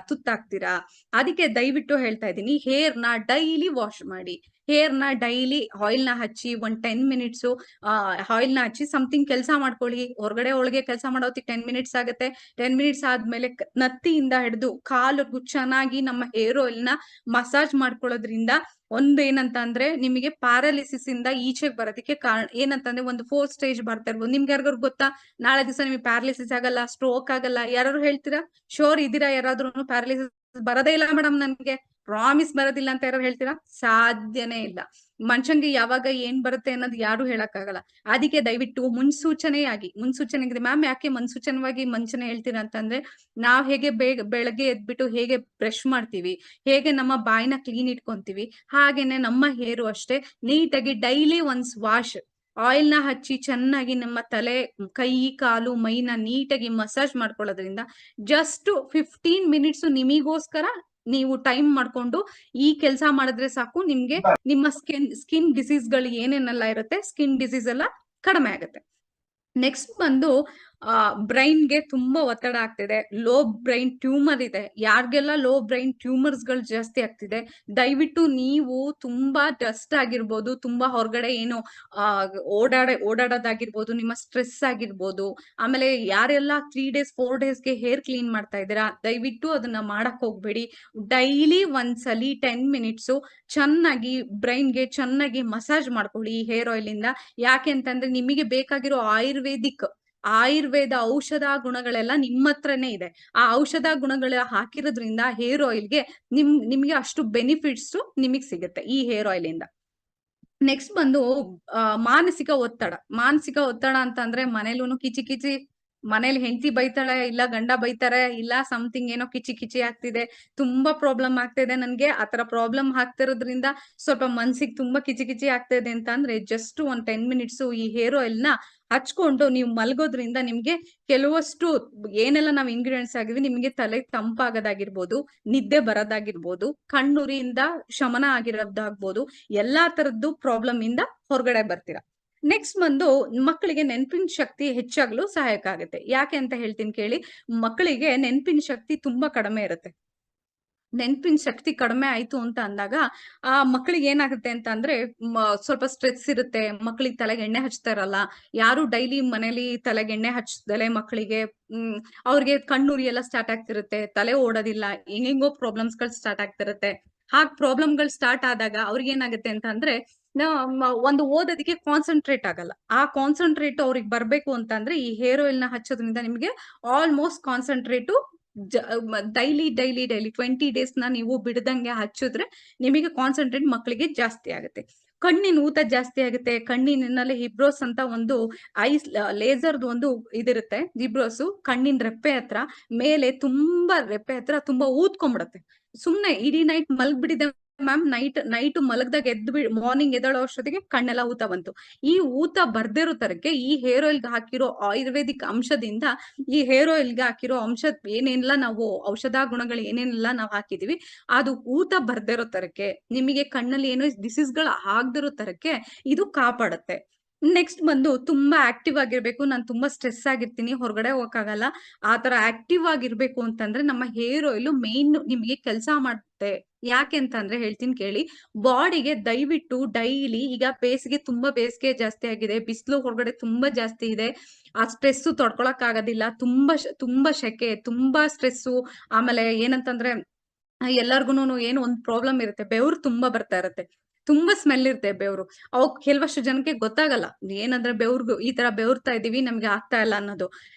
ತುತ್ತಾಗ್ತೀರಾ. ಅದಕ್ಕೆ ದಯವಿಟ್ಟು ಹೇಳ್ತಾ ಇದ್ದೀನಿ, ಹೇರ್ ನ ಡೈಲಿ ವಾಶ್ ಮಾಡಿ. ಹೇರ್ ನ ಡೈಲಿ ಆಯಿಲ್ ನ ಹಚ್ಚಿ 10 ಮಿನಿಟ್ಸ್ ಆಯಿಲ್ ನ ಹಚ್ಚಿ ಸಮಥಿಂಗ್ ಕೆಲಸ ಮಾಡ್ಕೊಳ್ಳಿ. ಹೊರಗಡೆ ಒಳಗೆ ಕೆಲಸ ಮಾಡೋತಿ 10 ಮಿನಿಟ್ಸ್ ಆಗುತ್ತೆ. 10 ಮಿನಿಟ್ಸ್ ಆದ್ಮೇಲೆ ನತ್ತಿಯಿಂದ ಹಿಡಿದು ಕಾಲು ಚೆನ್ನಾಗಿ ನಮ್ಮ ಹೇರ್ ಆಯಿಲ್ ನ ಮಸಾಜ್ ಮಾಡ್ಕೊಳ್ಳೋದ್ರಿಂದ ಒಂದೇನಂತ ಅಂದ್ರೆ ನಿಮಗೆ ಪ್ಯಾರಾಲಿಸಿಸ್ ಇಂದ ಈಚೆಗೆ ಬರೋದಕ್ಕೆ ಕಾರಣ ಏನಂತಂದ್ರೆ ಒಂದು 4 ಸ್ಟೇಜ್ ಬರ್ತಾ ಇರ್ಬೋದು. ನಿಮ್ಗೆ ಯಾರಿಗಾರು ಗೊತ್ತಾ ನಾಳೆ ದಿವಸ ನಿಮಗೆ ಪ್ಯಾರಾಲಿಸಿಸ್ ಆಗಲ್ಲ, ಸ್ಟ್ರೋಕ್ ಆಗಲ್ಲ? ಯಾರು ಹೇಳ್ತೀರಾ? ಶೋರ್ ಇದೀರಾ ಯಾರಾದ್ರೂ ಪ್ಯಾರಾಲಿಸಿಸ್ ಬರದೇ ಇಲ್ಲ ಮೇಡಮ್ ನನ್ಗೆ ಪ್ರಾಮಿಸ್ ಬರೋದಿಲ್ಲ ಅಂತ ಯಾರು ಹೇಳ್ತೀರಾ? ಸಾಧ್ಯನೇ ಇಲ್ಲ. ಮನುಷ್ಯನ್ಗೆ ಯಾವಾಗ ಏನ್ ಬರುತ್ತೆ ಅನ್ನೋದು ಯಾರು ಹೇಳಕ್ಕಾಗಲ್ಲ. ಅದಕ್ಕೆ ದಯವಿಟ್ಟು ಮುನ್ಸೂಚನೆ ಮ್ಯಾಮ್ ಯಾಕೆ ಮುನ್ಸೂಚನೆ ಹೇಳ್ತೀರಾ ಅಂತಂದ್ರೆ, ನಾವ್ ಹೇಗೆ ಬೆಳಗ್ಗೆ ಎದ್ಬಿಟ್ಟು ಹೇಗೆ ಬ್ರಷ್ ಮಾಡ್ತೀವಿ, ಹೇಗೆ ನಮ್ಮ ಬಾಯಿನ ಕ್ಲೀನ್ ಇಟ್ಕೊಂತೀವಿ, ಹಾಗೇನೆ ನಮ್ಮ ಹೇರು ಅಷ್ಟೇ ನೀಟಾಗಿ ಡೈಲಿ ಒನ್ಸ್ ವಾಶ್ ಆಯಿಲ್ ನ ಹಚ್ಚಿ ಚೆನ್ನಾಗಿ ನಮ್ಮ ತಲೆ, ಕೈ, ಕಾಲು, ಮೈನ ನೀಟಾಗಿ ಮಸಾಜ್ ಮಾಡ್ಕೊಳ್ಳೋದ್ರಿಂದ ಜಸ್ಟ್ 15 ಮಿನಿಟ್ಸ್ ನಿಮಿಗೋಸ್ಕರ ನೀವು ಟೈಮ್ ಮಾಡ್ಕೊಂಡು ಈ ಕೆಲಸ ಮಾಡಿದ್ರೆ ಸಾಕು, ನಿಮ್ಗೆ ನಿಮ್ಮ ಸ್ಕಿನ್ ಡಿಸೀಸ್ ಗಳು ಏನೇನೆಲ್ಲ ಇರುತ್ತೆ, ಸ್ಕಿನ್ ಡಿಸೀಸ್ ಎಲ್ಲ ಕಡಿಮೆ ಆಗುತ್ತೆ. ನೆಕ್ಸ್ಟ್ ಬಂದು ಬ್ರೈನ್ಗೆ ತುಂಬಾ ಒತ್ತಡ ಆಗ್ತಿದೆ, ಲೋ ಬ್ರೈನ್ ಟ್ಯೂಮರ್ ಇದೆ. ಯಾರಿಗೆಲ್ಲ ಲೋ ಬ್ರೈನ್ ಟ್ಯೂಮರ್ಸ್ ಗಳು ಜಾಸ್ತಿ ಆಗ್ತಿದೆ, ದಯವಿಟ್ಟು ನೀವು ತುಂಬಾ ಡಸ್ಟ್ ಆಗಿರ್ಬೋದು, ತುಂಬಾ ಹೊರಗಡೆ ಏನು ಓಡಾಡೋದಾಗಿರ್ಬೋದು, ನಿಮ್ಮ ಸ್ಟ್ರೆಸ್ ಆಗಿರ್ಬೋದು, ಆಮೇಲೆ ಯಾರೆಲ್ಲ 3 ಡೇಸ್ 4 ಡೇಸ್ಗೆ ಹೇರ್ ಕ್ಲೀನ್ ಮಾಡ್ತಾ ಇದ್ದೀರಾ, ದಯವಿಟ್ಟು ಅದನ್ನ ಮಾಡಕ್ ಹೋಗ್ಬೇಡಿ. ಡೈಲಿ ಒಂದ್ಸಲಿ 10 ಮಿನಿಟ್ಸ್ ಚೆನ್ನಾಗಿ ಬ್ರೈನ್ಗೆ ಚೆನ್ನಾಗಿ ಮಸಾಜ್ ಮಾಡ್ಕೊಳ್ಳಿ ಹೇರ್ ಆಯಿಲ್ ಇಂದ. ಯಾಕೆ ಅಂತಂದ್ರೆ ನಿಮಗೆ ಬೇಕಾಗಿರೋ ಆಯುರ್ವೇದ ಔಷಧ ಗುಣಗಳೆಲ್ಲ ನಿಮ್ಮ ಹತ್ರನೇ ಇದೆ. ಆ ಔಷಧ ಗುಣಗಳ ಹಾಕಿರೋದ್ರಿಂದ ಹೇರ್ ಆಯಿಲ್ಗೆ ನಿಮ್ಗೆ ಅಷ್ಟು ಬೆನಿಫಿಟ್ಸ್ ನಿಮಗ್ ಸಿಗುತ್ತೆ ಈ ಹೇರ್ ಆಯಿಲ್ ಇಂದ. ನೆಕ್ಸ್ಟ್ ಬಂದು ಮಾನಸಿಕ ಒತ್ತಡ ಅಂತಂದ್ರೆ ಮನೇಲೂನು ಕಿಚಿ ಮನೇಲಿ ಹೆಂಡತಿ ಬೈತಾಳೆ, ಇಲ್ಲ ಗಂಡ ಬೈತಾರೆ, ಇಲ್ಲ ಸಮಥಿಂಗ್ ಏನೋ ಕಿಚಿ ಆಗ್ತಿದೆ, ತುಂಬಾ ಪ್ರಾಬ್ಲಮ್ ಆಗ್ತಿದೆ ನನ್ಗೆ, ಆತರ ಪ್ರಾಬ್ಲಮ್ ಆಗ್ತಿರೋದ್ರಿಂದ ಸ್ವಲ್ಪ ಮನ್ಸಿಗೆ ತುಂಬಾ ಕಿಚಿ ಆಗ್ತಿದೆ ಅಂತ ಅಂದ್ರೆ ಜಸ್ಟ್ 10 ಮಿನಿಟ್ಸ್ ಈ ಹೇರ್ ಆಯಿಲ್ ನ ಹಚ್ಕೊಂಡು ನೀವು ಮಲ್ಗೋದ್ರಿಂದ ನಿಮ್ಗೆ ಕೆಲವಷ್ಟು ಏನೆಲ್ಲ ನಾವ್ ಇಂಗ್ರೀಡಿಯೆಂಟ್ಸ್ ಆಗಿದ್ವಿ, ನಿಮ್ಗೆ ತಲೆ ತಂಪಾಗೋದಾಗಿರ್ಬೋದು, ನಿದ್ದೆ ಬರೋದಾಗಿರ್ಬೋದು, ಕಣ್ಣುರಿಯಿಂದ ಶಮನ ಆಗಿರೋದಾಗ್ಬೋದು, ಎಲ್ಲಾ ತರದ್ದು ಪ್ರಾಬ್ಲಮ್ ಇಂದ ಹೊರಗಡೆ ಬರ್ತೀರಾ. ನೆಕ್ಸ್ಟ್ ಬಂದು ಮಕ್ಕಳಿಗೆ ನೆನಪಿನ ಶಕ್ತಿ ಹೆಚ್ಚಾಗಲು ಸಹಾಯಕ ಆಗುತ್ತೆ. ಯಾಕೆ ಅಂತ ಹೇಳ್ತೀನಿ ಕೇಳಿ. ಮಕ್ಕಳಿಗೆ ನೆನಪಿನ ಶಕ್ತಿ ತುಂಬಾ ಕಡಿಮೆ ಇರುತ್ತೆ. ನೆನಪಿನ ಶಕ್ತಿ ಕಡಿಮೆ ಆಯ್ತು ಅಂತ ಅಂದಾಗ ಆ ಮಕ್ಕಳಿಗೆ ಏನಾಗುತ್ತೆ ಅಂತ ಅಂದ್ರೆ ಸ್ವಲ್ಪ ಸ್ಟ್ರೆಸ್ ಇರುತ್ತೆ. ಮಕ್ಕಳಿಗೆ ತಲೆಗೆ ಎಣ್ಣೆ ಹಚ್ತಾ ಇರಲ್ಲ ಯಾರು, ಡೈಲಿ ಮನೇಲಿ ತಲೆಗೆ ಎಣ್ಣೆ ಹಚ್ಚದಲೆ ಮಕ್ಕಳಿಗೆ ಅವ್ರಿಗೆ ಕಣ್ಣುರಿ ಎಲ್ಲ ಸ್ಟಾರ್ಟ್ ಆಗ್ತಿರುತ್ತೆ, ತಲೆ ಓಡೋದಿಲ್ಲ, ಹೆಂಗೆಂಗೋ ಪ್ರಾಬ್ಲಮ್ಸ್ ಗಳು ಸ್ಟಾರ್ಟ್ ಆಗ್ತಿರುತ್ತೆ. ಪ್ರಾಬ್ಲಮ್ಗಳು ಸ್ಟಾರ್ಟ್ ಆದಾಗ ಅವ್ರಿಗೆ ಏನಾಗುತ್ತೆ ಅಂತ ಅಂದ್ರೆ ಒಂದು ಓದೋದಕ್ಕೆ ಕಾನ್ಸಂಟ್ರೇಟ್ ಆಗಲ್ಲ. ಆ ಕಾನ್ಸಂಟ್ರೇಟ್ ಅವ್ರಿಗೆ ಬರ್ಬೇಕು ಅಂತ ಅಂದ್ರೆ ಈ ಹೇರ್ ಆಯಿಲ್ ನ ಹಚ್ಚೋದ್ರಿಂದ ನಿಮ್ಗೆ ಆಲ್ಮೋಸ್ಟ್ ಕಾನ್ಸಂಟ್ರೇಟು ಡೈಲಿ 20 ಡೇಸ್ ನ ನೀವು ಬಿಡದಂಗೆ ಹಚ್ಚಿದ್ರೆ ನಿಮಗೆ ಕಾನ್ಸಂಟ್ರೇಟ್ ಮಕ್ಕಳಿಗೆ ಜಾಸ್ತಿ ಆಗುತ್ತೆ. ಕಣ್ಣಿನ ಊತ ಜಾಸ್ತಿ ಆಗುತ್ತೆ. ಕಣ್ಣಿನಲ್ಲಿ ಹಿಬ್ರೋಸ್ ಅಂತ ಒಂದು ಐಸ್ ಲೇಸರ್ದು ಒಂದು ಇದಿರುತ್ತೆ, ಹಿಬ್ರೋಸ್ ಕಣ್ಣಿನ ರೆಪ್ಪೆ ಹತ್ರ ಮೇಲೆ ರೆಪ್ಪೆ ಹತ್ರ ತುಂಬಾ ಊದ್ಕೊಂಡ್ಬಿಡತ್ತೆ. ಸುಮ್ನೆ ಇಡೀ ನೈಟ್ ಮಲ್ಗ್ಬಿಟ್ಟಿದೆ ಮ್ಯಾಮ್ ನೈಟ್ ಮಲಗ್ದಾಗ ಮಾರ್ನಿಂಗ್ ಎದ್ದಳೋ ಅಷ್ಟೊತ್ತಿಗೆ ಕಣ್ಣೆಲ್ಲ ಊತ ಬಂತು. ಈ ಊತ ಬರ್ದಿರೋ ತರಕ್ಕೆ ಈ ಹೇರ್ ಆಯಿಲ್ ಹಾಕಿರೋ ಆಯುರ್ವೇದಿಕ್ ಅಂಶದಿಂದ, ಈ ಹೇರ್ ಆಯಿಲ್ ಗೆ ಹಾಕಿರೋ ಅಂಶ ಏನೇನೆಲ್ಲ ನಾವು ಔಷಧ ಗುಣಗಳು ಏನೇನೆಲ್ಲ ನಾವು ಹಾಕಿದೀವಿ, ಅದು ಊತ ಬರ್ದಿರೋ ತರಕ್ಕೆ, ನಿಮಗೆ ಕಣ್ಣಲ್ಲಿ ಏನೋ ಡಿಸೀಸ್ ಗಳು ಆಗದಿರೋ ತರಕ್ಕೆ ಇದು ಕಾಪಾಡುತ್ತೆ. ನೆಕ್ಸ್ಟ್ ಬಂದು ತುಂಬಾ ಆಕ್ಟಿವ್ ಆಗಿರ್ಬೇಕು, ನಾನು ತುಂಬಾ ಸ್ಟ್ರೆಸ್ ಆಗಿರ್ತೀನಿ, ಹೊರಗಡೆ ಹೋಗಕ್ಕಾಗಲ್ಲ, ಆತರ ಆಕ್ಟಿವ್ ಆಗಿರ್ಬೇಕು ಅಂತಂದ್ರೆ ನಮ್ಮ ಹೇರ್ ಆಯಿಲ್ ಮೇನ್ ನಿಮಗೆ ಕೆಲಸ ಮಾಡುತ್ತೆ. ಯಾಕೆ ಅಂತ ಅಂದ್ರೆ ಹೇಳ್ತೀನಿ ಕೇಳಿ. ಬಾಡಿಗೆ ದಯವಿಟ್ಟು ಡೈಲಿ, ಈಗ ಬೇಸಿಗೆ ತುಂಬಾ ಬೇಸಿಗೆ ಜಾಸ್ತಿ ಆಗಿದೆ, ಬಿಸಿಲು ಹೊರಗಡೆ ತುಂಬಾ ಜಾಸ್ತಿ ಇದೆ, ಆ ಸ್ಟ್ರೆಸ್ ತಡ್ಕೊಳಕ್ ಆಗೋದಿಲ್ಲ, ತುಂಬಾ ಶೆಕೆ, ತುಂಬಾ ಸ್ಟ್ರೆಸ್ಸು. ಆಮೇಲೆ ಏನಂತಂದ್ರೆ ಎಲ್ಲಾರ್ಗುನು ಏನು ಒಂದ್ ಪ್ರಾಬ್ಲಮ್ ಇರುತ್ತೆ, ಬೆವರು ತುಂಬಾ ಬರ್ತಾ ಇರುತ್ತೆ, ತುಂಬಾ ಸ್ಮೆಲ್ ಇರುತ್ತೆ ಬೆವರು. ಅವಾಗ ಕೆಲವಷ್ಟು ಜನಕ್ಕೆ ಗೊತ್ತಾಗಲ್ಲ, ಏನಂದ್ರೆ ಬೆವ್ರು ಈ ತರ ಬೆವರ್ತಾ ಇದೀವಿ, ನಮ್ಗೆ ಆಗ್ತಾ ಇಲ್ಲ ಅನ್ನೋದು.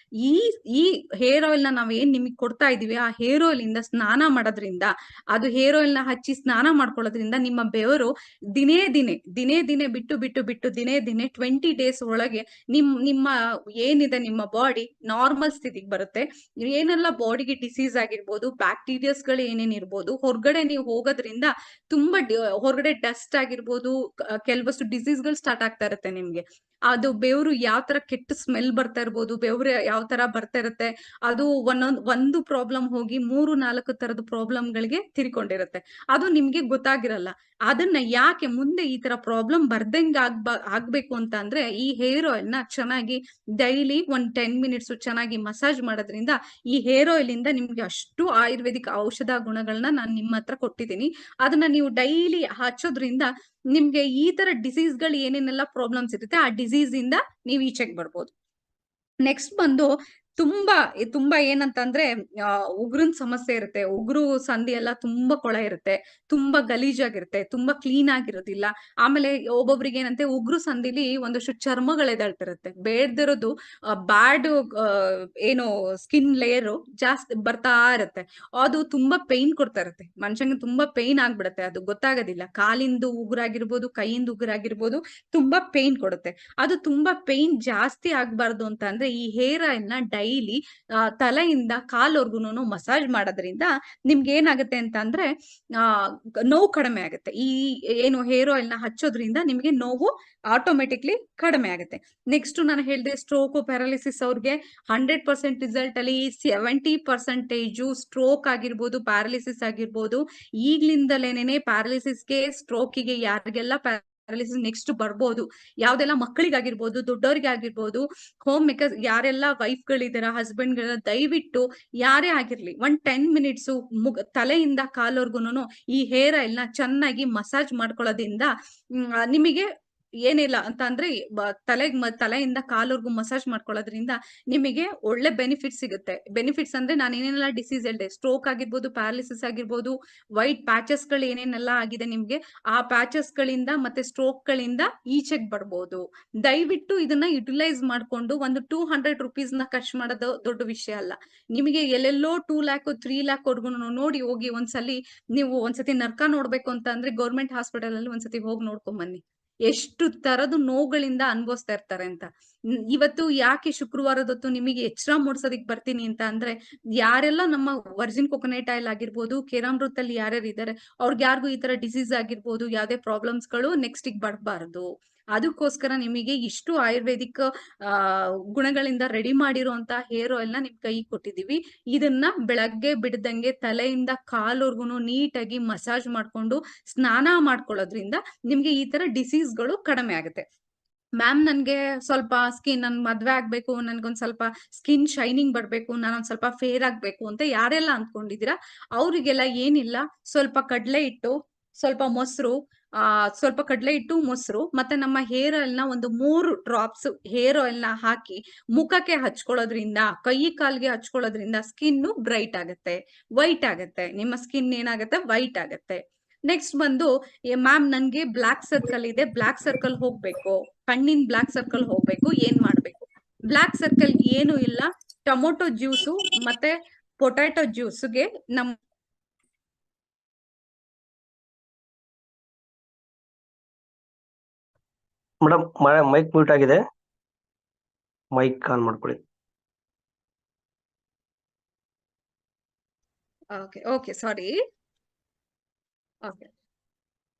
ಈ ಈ ಹೇರ್ ಆಯಿಲ್ ನ ನಾವ್ ಏನ್ ನಿಮಗೆ ಕೊಡ್ತಾ ಇದೀವಿ, ಆ ಹೇರ್ ಆಯಿಲ್ ಇಂದ ಸ್ನಾನ ಮಾಡೋದ್ರಿಂದ, ಅದು ಹೇರ್ ಆಯಿಲ್ ನ ಹಚ್ಚಿ ಸ್ನಾನ ಮಾಡ್ಕೊಳ್ಳೋದ್ರಿಂದ ನಿಮ್ಮ ಬೆವರು ದಿನೇ ದಿನೇ ಬಿಟ್ಟು ದಿನೇ ದಿನೇ 20 ಡೇಸ್ ಒಳಗೆ ನಿಮ್ಮ ಏನಿದೆ ನಿಮ್ಮ ಬಾಡಿ ನಾರ್ಮಲ್ ಸ್ಥಿತಿಗೆ ಬರುತ್ತೆ. ಏನೆಲ್ಲ ಬಾಡಿಗೆ ಡಿಸೀಸ್ ಆಗಿರ್ಬೋದು, ಬ್ಯಾಕ್ಟೀರಿಯಾಸ್ ಗಳು ಏನೇನ್ ಇರ್ಬೋದು, ಹೊರಗಡೆ ನೀವು ಹೋಗೋದ್ರಿಂದ ತುಂಬಾ ಹೊರಗಡೆ ಡಸ್ಟ್ ಆಗಿರ್ಬೋದು, ಕೆಲವಷ್ಟು ಡಿಸೀಸ್ ಗಳು ಸ್ಟಾರ್ಟ್ ಆಗ್ತಾ ಇರುತ್ತೆ ನಿಮ್ಗೆ. ಅದು ಬೆವರು ಯಾವ ತರ ಕೆಟ್ಟ ಸ್ಮೆಲ್ ಬರ್ತಾ ಇರ್ಬೋದು, ಬೆವರು ಯಾವ ತರ ಬರ್ತಾ ಇರುತ್ತೆ, ಅದು ಒಂದು ಪ್ರಾಬ್ಲಮ್ ಹೋಗಿ 3-4 ತರದ ಪ್ರಾಬ್ಲಮ್ ಗಳಿಗೆ ತಿರ್ಕೊಂಡಿರುತ್ತೆ. ಅದು ನಿಮ್ಗೆ ಗೊತ್ತಾಗಿರಲ್ಲ. ಅದನ್ನ ಯಾಕೆ ಮುಂದೆ ಈ ತರ ಪ್ರಾಬ್ಲಮ್ ಬರ್ದಂಗ ಆಗ್ಬೇಕು ಅಂತ ಅಂದ್ರೆ, ಈ ಹೇರ್ ಆಯಿಲ್ ನ ಚೆನ್ನಾಗಿ ಡೈಲಿ 10 ಮಿನಿಟ್ಸ್ ಚೆನ್ನಾಗಿ ಮಸಾಜ್ ಮಾಡೋದ್ರಿಂದ, ಈ ಹೇರ್ ಆಯಿಲ್ ಇಂದ ನಿಮ್ಗೆ ಅಷ್ಟು ಆಯುರ್ವೇದಿಕ್ ಔಷಧ ಗುಣಗಳನ್ನ ನಾನು ನಿಮ್ಮ ಹತ್ರ ಕೊಟ್ಟಿದ್ದೀನಿ. ಅದನ್ನ ನೀವು ಡೈಲಿ ಹಚ್ಚೋದ್ರಿಂದ ನಿಮ್ಗೆ ಈ ತರ ಡಿಸೀಸ್ ಗಳು ಏನೇನೆಲ್ಲ ಪ್ರಾಬ್ಲಮ್ಸ್ ಇರುತ್ತೆ, ಆ ಡಿಸೀಸ್ ಇಂದ ನೀವು ಈಚೆಗೆ ಬರ್ಬೋದು. ನೆಕ್ಸ್ಟ್ ಬಂದು ತುಂಬಾ ಏನಂತಂದ್ರೆ ಉಗುರಿನ ಸಮಸ್ಯೆ ಇರುತ್ತೆ, ಉಗುರು ಸಂಧಿ ಎಲ್ಲ ತುಂಬಾ ಕೊಳೆ ಇರುತ್ತೆ, ತುಂಬಾ ಗಲೀಜಾಗಿರುತ್ತೆ, ತುಂಬಾ ಕ್ಲೀನ್ ಆಗಿರೋದಿಲ್ಲ. ಆಮೇಲೆ ಒಬ್ಬೊಬ್ರಿಗೆ ಏನಂತೆ ಉಗುರು ಸಂಧಿಲಿ ಒಂದಷ್ಟು ಚರ್ಮಗಳೆದಳ್ತಿರುತ್ತೆ, ಬೇಡ್ದಿರೋದು ಬ್ಯಾಡ್ ಏನು ಸ್ಕಿನ್ ಲೇಯರ್ ಜಾಸ್ತಿ ಬರ್ತಾ ಇರುತ್ತೆ. ಅದು ತುಂಬಾ ಪೈನ್ ಕೊಡ್ತಾ ಇರುತ್ತೆ ಮನುಷ್ಯಂಗೆ, ತುಂಬಾ ಪೈನ್ ಆಗ್ಬಿಡುತ್ತೆ, ಅದು ಗೊತ್ತಾಗೋದಿಲ್ಲ. ಕಾಲಿಂದು ಉಗುರಾಗಿರ್ಬೋದು, ಕೈಯಿಂದ ಉಗುರಾಗಿರ್ಬೋದು, ತುಂಬಾ ಪೈನ್ ಕೊಡುತ್ತೆ. ಅದು ತುಂಬಾ ಪೈನ್ ಜಾಸ್ತಿ ಆಗ್ಬಾರ್ದು ಅಂತ ಅಂದ್ರೆ, ಈ ಹೇರ್ ಆಯಿಲ್ ನ ಡೈಲಿ ತಲೆಯಿಂದ ಕಾಲ್ವರ್ಗುನು ಮಸಾಜ್ ಮಾಡೋದ್ರಿಂದ ನಿಮ್ಗೆ ಏನಾಗುತ್ತೆ ಅಂತ ಅಂದ್ರೆ ನೋವು ಕಡಿಮೆ ಆಗುತ್ತೆ. ಈ ಏನು ಹೇರ್ ಆಯಿಲ್ ನ ಹಚ್ಚೋದ್ರಿಂದ ನಿಮ್ಗೆ ನೋವು ಆಟೋಮೆಟಿಕ್ಲಿ ಕಡಿಮೆ ಆಗುತ್ತೆ. ನೆಕ್ಸ್ಟ್ ನಾನು ಹೇಳಿದೆ, ಸ್ಟ್ರೋಕ್ ಪ್ಯಾರಾಲಿಸಿಸ್ ಅವ್ರಿಗೆ 100% ರಿಸಲ್ಟ್ ಅಲ್ಲಿ 70% ಸ್ಟ್ರೋಕ್ ಆಗಿರ್ಬೋದು, ಪ್ಯಾರಾಲಿಸಿಸ್ ಆಗಿರ್ಬೋದು, ಈಗ್ಲಿಂದಲೇನೆ ಪ್ಯಾರಾಲಿಸಿಸ್ಗೆ, ಸ್ಟ್ರೋಕಿಗೆ ಯಾರಿಗೆಲ್ಲ ಪ್ಯಾರಾಲಿಸಿಸ್ ನೆಕ್ಸ್ಟ್ ಬರ್ಬೋದು, ಯಾವ್ದೆಲ್ಲ ಮಕ್ಕಳಿಗಾಗಿರ್ಬೋದು, ದೊಡ್ಡವರಿಗೆ ಆಗಿರ್ಬೋದು, ಹೋಮ್ ಮೇಕರ್ಸ್ ಯಾರೆಲ್ಲ ವೈಫ್ ಗಳಿದಾರ, ಹಸ್ಬೆಂಡ್ ಗಳ, ದಯವಿಟ್ಟು ಯಾರೇ ಆಗಿರ್ಲಿ 10 ಮಿನಿಟ್ಸ್ ತಲೆಯಿಂದ ಕಾಲ್ವರ್ಗುನು ಈ ಹೇರ್ ಆಯಿಲ್ ನ ಚೆನ್ನಾಗಿ ಮಸಾಜ್ ಮಾಡ್ಕೊಳ್ಳೋದ್ರಿಂದ ನಿಮಗೆ ಏನಿಲ್ಲ ಅಂತ ಅಂದ್ರೆ ತಲೆಯಿಂದ ಕಾಲ್ವರ್ಗು ಮಸಾಜ್ ಮಾಡ್ಕೊಳ್ಳೋದ್ರಿಂದ ನಿಮಗೆ ಒಳ್ಳೆ ಬೆನಿಫಿಟ್ ಸಿಗುತ್ತೆ. ಬೆನಿಫಿಟ್ಸ್ ಅಂದ್ರೆ ನಾನು ಏನೇನೆಲ್ಲ ಡಿಸೀಸ್ ಹೇಳಿದೆ, ಸ್ಟ್ರೋಕ್ ಆಗಿರ್ಬೋದು, ಪ್ಯಾರಾಲಿಸಿಸ್ ಆಗಿರ್ಬೋದು, ವೈಟ್ ಪ್ಯಾಚಸ್ ಗಳು ಏನೇನೆಲ್ಲ ಆಗಿದೆ ನಿಮ್ಗೆ, ಆ ಪ್ಯಾಚಸ್ ಗಳಿಂದ ಮತ್ತೆ ಸ್ಟ್ರೋಕ್ ಗಳಿಂದ ಈಚೆಗೆ ಬರ್ಬೋದು. ದಯವಿಟ್ಟು ಇದನ್ನ ಯುಟಿಲೈಸ್ ಮಾಡ್ಕೊಂಡು, ಒಂದು 200 ರುಪೀಸ್ ನ ಖರ್ಚು ಮಾಡೋದು ದೊಡ್ಡ ವಿಷಯ ಅಲ್ಲ. ನಿಮಗೆ ಎಲ್ಲೆಲ್ಲೋ 2 ಲ್ಯಾಕ್ 3 ಲ್ಯಾಕ್ ವರ್ಗು ನೋಡಿ ಹೋಗಿ ಒಂದ್ಸಲಿ, ನೀವು ಒಂದ್ಸತಿ ನರ್ಕ ನೋಡ್ಬೇಕು ಅಂತ ಅಂದ್ರೆ ಗೌರ್ಮೆಂಟ್ ಹಾಸ್ಪಿಟಲ್ ಅಲ್ಲಿ ಒಂದ್ಸತಿ ಹೋಗಿ ನೋಡ್ಕೊಂಡ್ ಬನ್ನಿ, ಎಷ್ಟು ತರದ್ದು ನೋವುಗಳಿಂದ ಅನ್ಭವಿಸ್ತಾ ಇರ್ತಾರೆ ಅಂತ. ಇವತ್ತು ಯಾಕೆ ಶುಕ್ರವಾರದೊತ್ತು ನಿಮಗೆ ಎಚ್ಚರ ಮೂಡ್ಸೋದಿಕ್ ಬರ್ತೀನಿ ಅಂತ ಅಂದ್ರೆ, ಯಾರೆಲ್ಲ ನಮ್ಮ ವರ್ಜಿನ್ ಕೊಕೊನೆಟ್ ಆಯಿಲ್ ಆಗಿರ್ಬೋದು, ಕೇರಾಮೃತ್ ಅಲ್ಲಿ ಯಾರ್ಯಾರು ಇದಾರೆ, ಅವ್ರಿಗೆ ಯಾರಿಗೂ ಈ ತರ ಡಿಸೀಸ್ ಆಗಿರ್ಬೋದು, ಯಾವ್ದೇ ಪ್ರಾಬ್ಲಮ್ಸ್ ಗಳು ನೆಕ್ಸ್ಟ್ ಗೆ ಬರಬಾರ್ದು. ಅದಕ್ಕೋಸ್ಕರ ನಿಮಗೆ ಇಷ್ಟು ಆಯುರ್ವೇದಿಕ್ ಗುಣಗಳಿಂದ ರೆಡಿ ಮಾಡಿರುವಂತ ಹೇರ್ ಆಯಿಲ್ ನ ನಿಮ್ ಕೈ ಕೊಟ್ಟಿದೀವಿ. ಇದನ್ನ ಬೆಳಗ್ಗೆ ಬಿಡದಂಗೆ ತಲೆಯಿಂದ ಕಾಲ್ವರ್ಗುನು ನೀಟಾಗಿ ಮಸಾಜ್ ಮಾಡ್ಕೊಂಡು ಸ್ನಾನ ಮಾಡ್ಕೊಳ್ಳೋದ್ರಿಂದ ನಿಮ್ಗೆ ಈ ತರ ಡಿಸೀಸ್ ಗಳು ಕಡಿಮೆ ಆಗುತ್ತೆ. ಮ್ಯಾಮ್ ನನ್ಗೆ ಸ್ವಲ್ಪ ನನ್ ಮದ್ವೆ ಆಗ್ಬೇಕು, ನನ್ಗೊಂದ್ ಸ್ವಲ್ಪ ಸ್ಕಿನ್ ಶೈನಿಂಗ್ ಬರ್ಬೇಕು, ನಾನೊಂದ್ ಸ್ವಲ್ಪ ಫೇರ್ ಆಗ್ಬೇಕು ಅಂತ ಯಾರೆಲ್ಲ ಅಂದ್ಕೊಂಡಿದೀರಾ, ಅವ್ರಿಗೆಲ್ಲ ಏನಿಲ್ಲ, ಸ್ವಲ್ಪ ಕಡ್ಲೆ ಹಿಟ್ಟು, ಸ್ವಲ್ಪ ಮೊಸರು, ಸ್ವಲ್ಪ ಕಡ್ಲೆ ಹಿಟ್ಟು, ಮೊಸರು, ಮತ್ತೆ ನಮ್ಮ ಹೇರ್ ಆಯಿಲ್ ನ ಒಂದು 3 ಡ್ರಾಪ್ಸ್ ಹೇರ್ ಆಯಿಲ್ ನ ಹಾಕಿ ಮುಖಕ್ಕೆ ಹಚ್ಕೊಳ್ಳೋದ್ರಿಂದ, ಕೈ ಕಾಲ್ಗೆ ಹಚ್ಕೊಳ್ಳೋದ್ರಿಂದ ಸ್ಕಿನ್ ಬ್ರೈಟ್ ಆಗುತ್ತೆ, ವೈಟ್ ಆಗುತ್ತೆ, ನಿಮ್ಮ ಸ್ಕಿನ್ ಏನಾಗುತ್ತೆ, ವೈಟ್ ಆಗುತ್ತೆ. ನೆಕ್ಸ್ಟ್ ಬಂದು, ಮ್ಯಾಮ್ ನನ್ಗೆ ಬ್ಲಾಕ್ ಸರ್ಕಲ್ ಇದೆ, ಬ್ಲಾಕ್ ಸರ್ಕಲ್ ಹೋಗ್ಬೇಕು, ಕಣ್ಣಿನ ಬ್ಲಾಕ್ ಸರ್ಕಲ್ ಹೋಗ್ಬೇಕು, ಏನ್ ಮಾಡ್ಬೇಕು? ಬ್ಲಾಕ್ ಸರ್ಕಲ್ ಏನು ಇಲ್ಲ, ಟೊಮೊಟೊ ಜ್ಯೂಸು ಮತ್ತೆ ಪೊಟ್ಯಾಟೊ ಜ್ಯೂಸ್ಗೆ ನಮ್ ಮೇಡಮ್ ಮೈಕ್ ಮ್ಯೂಟ್ ಆಗಿದೆ, ಮೈಕ್ ಆನ್ ಮಾಡ್ಕೊಳ್ಳಿ. Okay sorry. ಓಕೆ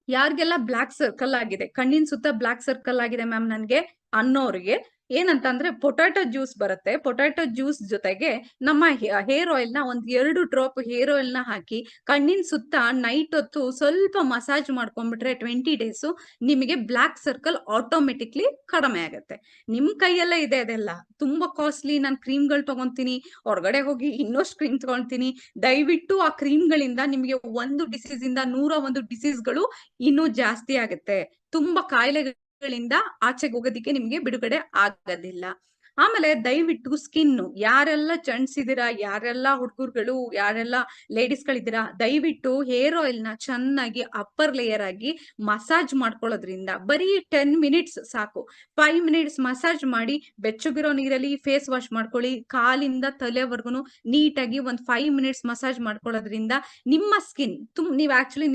ಯಾರಿಗೆಲ್ಲ ಬ್ಲಾಕ್ ಸರ್ಕಲ್ ಆಗಿದೆ, ಕಣ್ಣಿನ ಸುತ್ತ ಬ್ಲಾಕ್ ಸರ್ಕಲ್ ಆಗಿದೆ ಮ್ಯಾಮ್ ನನ್ಗೆ ಅನ್ನೋರಿಗೆ ಏನಂತಂದ್ರೆ ಪೊಟ್ಯಾಟೊ ಜ್ಯೂಸ್ ಬರುತ್ತೆ. ಪೊಟ್ಯಾಟೊ ಜ್ಯೂಸ್ ಜೊತೆಗೆ ನಮ್ಮ ಹೇರ್ ಆಯಿಲ್ ನ ಒಂದ್ 2 ಡ್ರಾಪ್ ಹೇರ್ ಆಯಿಲ್ ನ ಹಾಕಿ ಕಣ್ಣಿನ ಸುತ್ತ ನೈಟ್ ಹೊತ್ತು ಸ್ವಲ್ಪ ಮಸಾಜ್ ಮಾಡ್ಕೊಂಡ್ಬಿಟ್ರೆ 20 ಡೇಸ್ ನಿಮಗೆ ಬ್ಲಾಕ್ ಸರ್ಕಲ್ ಆಟೋಮೆಟಿಕ್ಲಿ ಕಡಿಮೆ ಆಗುತ್ತೆ. ನಿಮ್ ಕೈಯಲ್ಲೇ ಇದೆ ಅದೆಲ್ಲ. ತುಂಬಾ ಕಾಸ್ಟ್ಲಿ ನಾನು ಕ್ರೀಮ್ಗಳು ತಗೊಂತೀನಿ, ಹೊರಗಡೆ ಹೋಗಿ ಇನ್ನಷ್ಟು ಕ್ರೀಮ್ ತಗೊಳ್ತೀನಿ. ದಯವಿಟ್ಟು ಆ ಕ್ರೀಮ್ಗಳಿಂದ ನಿಮಗೆ ಒಂದು ಡಿಸೀಸ್ ಇಂದ 101 ಡಿಸೀಸ್ಗಳು ಇನ್ನೂ ಜಾಸ್ತಿ ಆಗುತ್ತೆ. ತುಂಬಾ ಕಾಯಿಲೆಗಳಿಂದ ಆಚೆಗೆ ಹೋಗೋದಿಕ್ಕೆ ನಿಮ್ಗೆ ಬಿಡುಗಡೆ ಆಗೋದಿಲ್ಲ. ಆಮೇಲೆ ದಯವಿಟ್ಟು ಸ್ಕಿನ್ ಯಾರೆಲ್ಲ ಚಣಿಸಿದಿರಾ, ಯಾರೆಲ್ಲ ಹುಡುಗರುಗಳು, ಯಾರೆಲ್ಲ ಲೇಡೀಸ್ ಗಳಿದ್ದೀರಾ, ದಯವಿಟ್ಟು ಹೇರ್ ಆಯಿಲ್ ನ ಚೆನ್ನಾಗಿ ಅಪ್ಪರ್ ಲೇಯರ್ ಆಗಿ ಮಸಾಜ್ ಮಾಡ್ಕೊಳ್ಳೋದ್ರಿಂದ ಬರೀ 10 ಮಿನಿಟ್ಸ್ ಸಾಕು. 5 ಮಿನಿಟ್ಸ್ ಮಸಾಜ್ ಮಾಡಿ ಬೆಚ್ಚಗಿರೋ ನೀರಲ್ಲಿ ಫೇಸ್ ವಾಶ್ ಮಾಡ್ಕೊಳ್ಳಿ. ಕಾಲಿಂದ ತಲೆವರೆಗೂ ನೀಟಾಗಿ ಒಂದ್ 5 ಮಿನಿಟ್ಸ್ ಮಸಾಜ್ ಮಾಡ್ಕೊಳ್ಳೋದ್ರಿಂದ ನಿಮ್ಮ ಸ್ಕಿನ್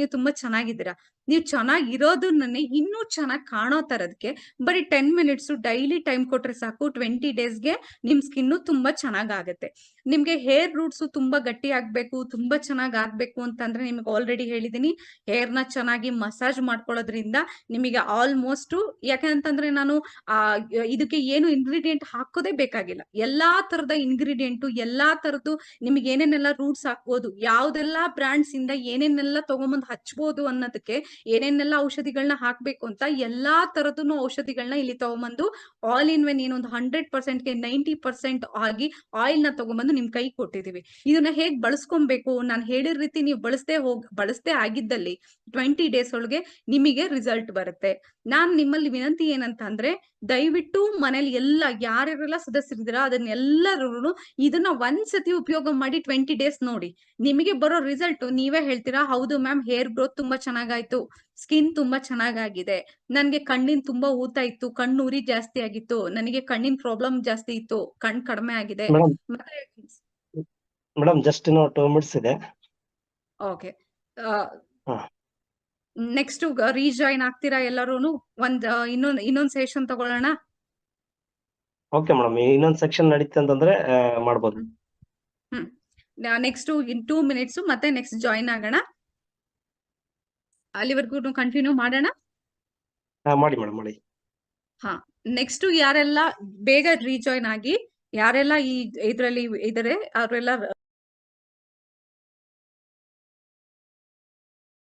ನೀವು ತುಂಬಾ ಚೆನ್ನಾಗಿದ್ದೀರಾ. ನೀವು ಚೆನ್ನಾಗಿರೋದನ್ನೇ ಇನ್ನೂ ಚೆನ್ನಾಗಿ ಕಾಣೋ ತರದಕ್ಕೆ ಬರೀ 10 ಮಿನಿಟ್ಸ್ ಡೈಲಿ ಟೈಮ್ ಕೊಟ್ರೆ ಸಾಕು. 20 ಡೇಸ್ಗೆ ನಿಮ್ ಸ್ಕಿನ್ ತುಂಬಾ ಚೆನ್ನಾಗಾಗತ್ತೆ. ನಿಮ್ಗೆ ಹೇರ್ ರೂಟ್ಸ್ ತುಂಬಾ ಗಟ್ಟಿ ಆಗ್ಬೇಕು, ತುಂಬಾ ಚೆನ್ನಾಗ್ ಆಗ್ಬೇಕು ಅಂತಂದ್ರೆ ನಿಮ್ಗೆ ಆಲ್ರೆಡಿ ಹೇಳಿದೀನಿ, ಹೇರ್ ನ ಚೆನ್ನಾಗಿ ಮಸಾಜ್ ಮಾಡ್ಕೊಳ್ಳೋದ್ರಿಂದ ನಿಮಗೆ ಆಲ್ಮೋಸ್ಟ್, ಯಾಕಂತಂದ್ರೆ ನಾನು ಇದಕ್ಕೆ ಏನು ಇಂಗ್ರೀಡಿಯೆಂಟ್ ಹಾಕೋದೇ ಬೇಕಾಗಿಲ್ಲ. ಎಲ್ಲಾ ತರದ ಇಂಗ್ರೀಡಿಯೆಂಟ್, ಎಲ್ಲಾ ತರದ್ದು ನಿಮಗೆ ಏನೇನೆಲ್ಲ ರೂಟ್ಸ್ ಹಾಕ್ಬೋದು, ಯಾವ್ದೆಲ್ಲಾ ಬ್ರಾಂಡ್ಸ್ ಇಂದ ಏನೇನೆಲ್ಲ ತಗೊಂಬಂದ್ ಹಚ್ಬೋದು ಅನ್ನೋದಕ್ಕೆ, ಏನೇನೆಲ್ಲ ಔಷಧಿಗಳನ್ನ ಹಾಕ್ಬೇಕು ಅಂತ ಎಲ್ಲಾ ತರದ್ದು ಔಷಧಿಗಳನ್ನ ಇಲ್ಲಿ ತಗೊಂಬಂದು ಆಲ್ ಇನ್ ಒನ್ ಏನೊಂದು 100%ಗೆ 90% ಆಗಿ ಆಯಿಲ್ ನ ತಗೊಂಬಂದು ನಿಮ್ ಕೈ ಕೊಟ್ಟಿದೀವಿ. ಇದನ್ನ ಹೇಗ್ ಬಳಸ್ಕೊಬೇಕು, ನಾನು ಹೇಳಿದ ರೀತಿ ನೀವು ಬಳಸದೆ ಆಗಿದ್ದಲ್ಲಿ 20 ಡೇಸ್ ಒಳಗೆ ನಿಮಗೆ ರಿಸಲ್ಟ್ ಬರುತ್ತೆ. ನಾನ್ ನಿಮ್ಮಲ್ಲಿ ವಿನಂತಿ ಏನಂತ ಅಂದ್ರೆ, ದಯವಿಟ್ಟು ಮನೇಲಿ ಯಾರೆಲ್ಲ ಸದಸ್ಯರಿದ್ದೀರಾ ಅದನ್ನೆಲ್ಲರೂ ಇದನ್ನ ಒಂದ್ಸತಿ ಉಪಯೋಗ ಮಾಡಿ 20 ಡೇಸ್ ನೋಡಿ. ನಿಮಗೆ ಬರೋ ರಿಸಲ್ಟ್ ನೀವೇ ಹೇಳ್ತೀರಾ, ಹೌದು ಮ್ಯಾಮ್ ಹೇರ್ ಗ್ರೋತ್ ತುಂಬಾ ಚೆನ್ನಾಗಾಯ್ತು, ಸ್ಕಿನ್ ತುಂಬಾ ಚೆನ್ನಾಗಾಗಿದೆ, ನನ್ಗೆ ಕಣ್ಣಿನ ತುಂಬಾ ಊತ ಇತ್ತು, ಕಣ್ಣು ಉರಿ ಜಾಸ್ತಿ ಆಗಿತ್ತು, ನನಗೆ ಕಣ್ಣಿನ ಪ್ರಾಬ್ಲಮ್ ಜಾಸ್ತಿ ಇತ್ತು, ಕಣ್ ಕಡಿಮೆ ಆಗಿದೆ. ಮತ್ತೆ ಮೇಡಮ್ ಜಸ್ಟ್ ಇನ್ನು 2 ಮಿನಿಟ್ಸ್ ಇದೆ. ಓಕೆ, ನೆಕ್ಸ್ಟ್ ರೀಜಾಯಿನ್ ಆಗ್ತೀರಾ ಎಲ್ಲರೂ? ಇನ್ನೊಂದ್ ಸೆಷನ್ ತಗೊಳ್ಳೋಣ. ಓಕೆ ಮೇಡಮ್, ಇನ್ನೊಂದ್ ಸೆಕ್ಷನ್ ನಡೀತೆ ಅಂತಂದ್ರೆ ಮಾಡ್ಬೋದು. ನೆಕ್ಸ್ಟ್ ಇನ್ 2 ಮಿನಿಟ್ಸ್ ಮತ್ತೆ ನೆಕ್ಸ್ಟ್ ಜಾಯಿನ್ ಆಗೋಣ. ಅಲ್ಲಿವರೆಗೂ ಕಂಟಿನ್ಯೂ ಮಾಡೋಣ. ಮಾಡಿ ಮೇಡಮ್, ಮಾಡಿ. ನೆಕ್ಸ್ಟ್ ಯಾರೆಲ್ಲ ಬೇಗ ರೀಜಾಯಿನ್ ಆಗಿ, ಯಾರೆಲ್ಲ ಈ ಇದ್ರಲ್ಲಿ ಇದಾರೆ ಅವರೆಲ್ಲ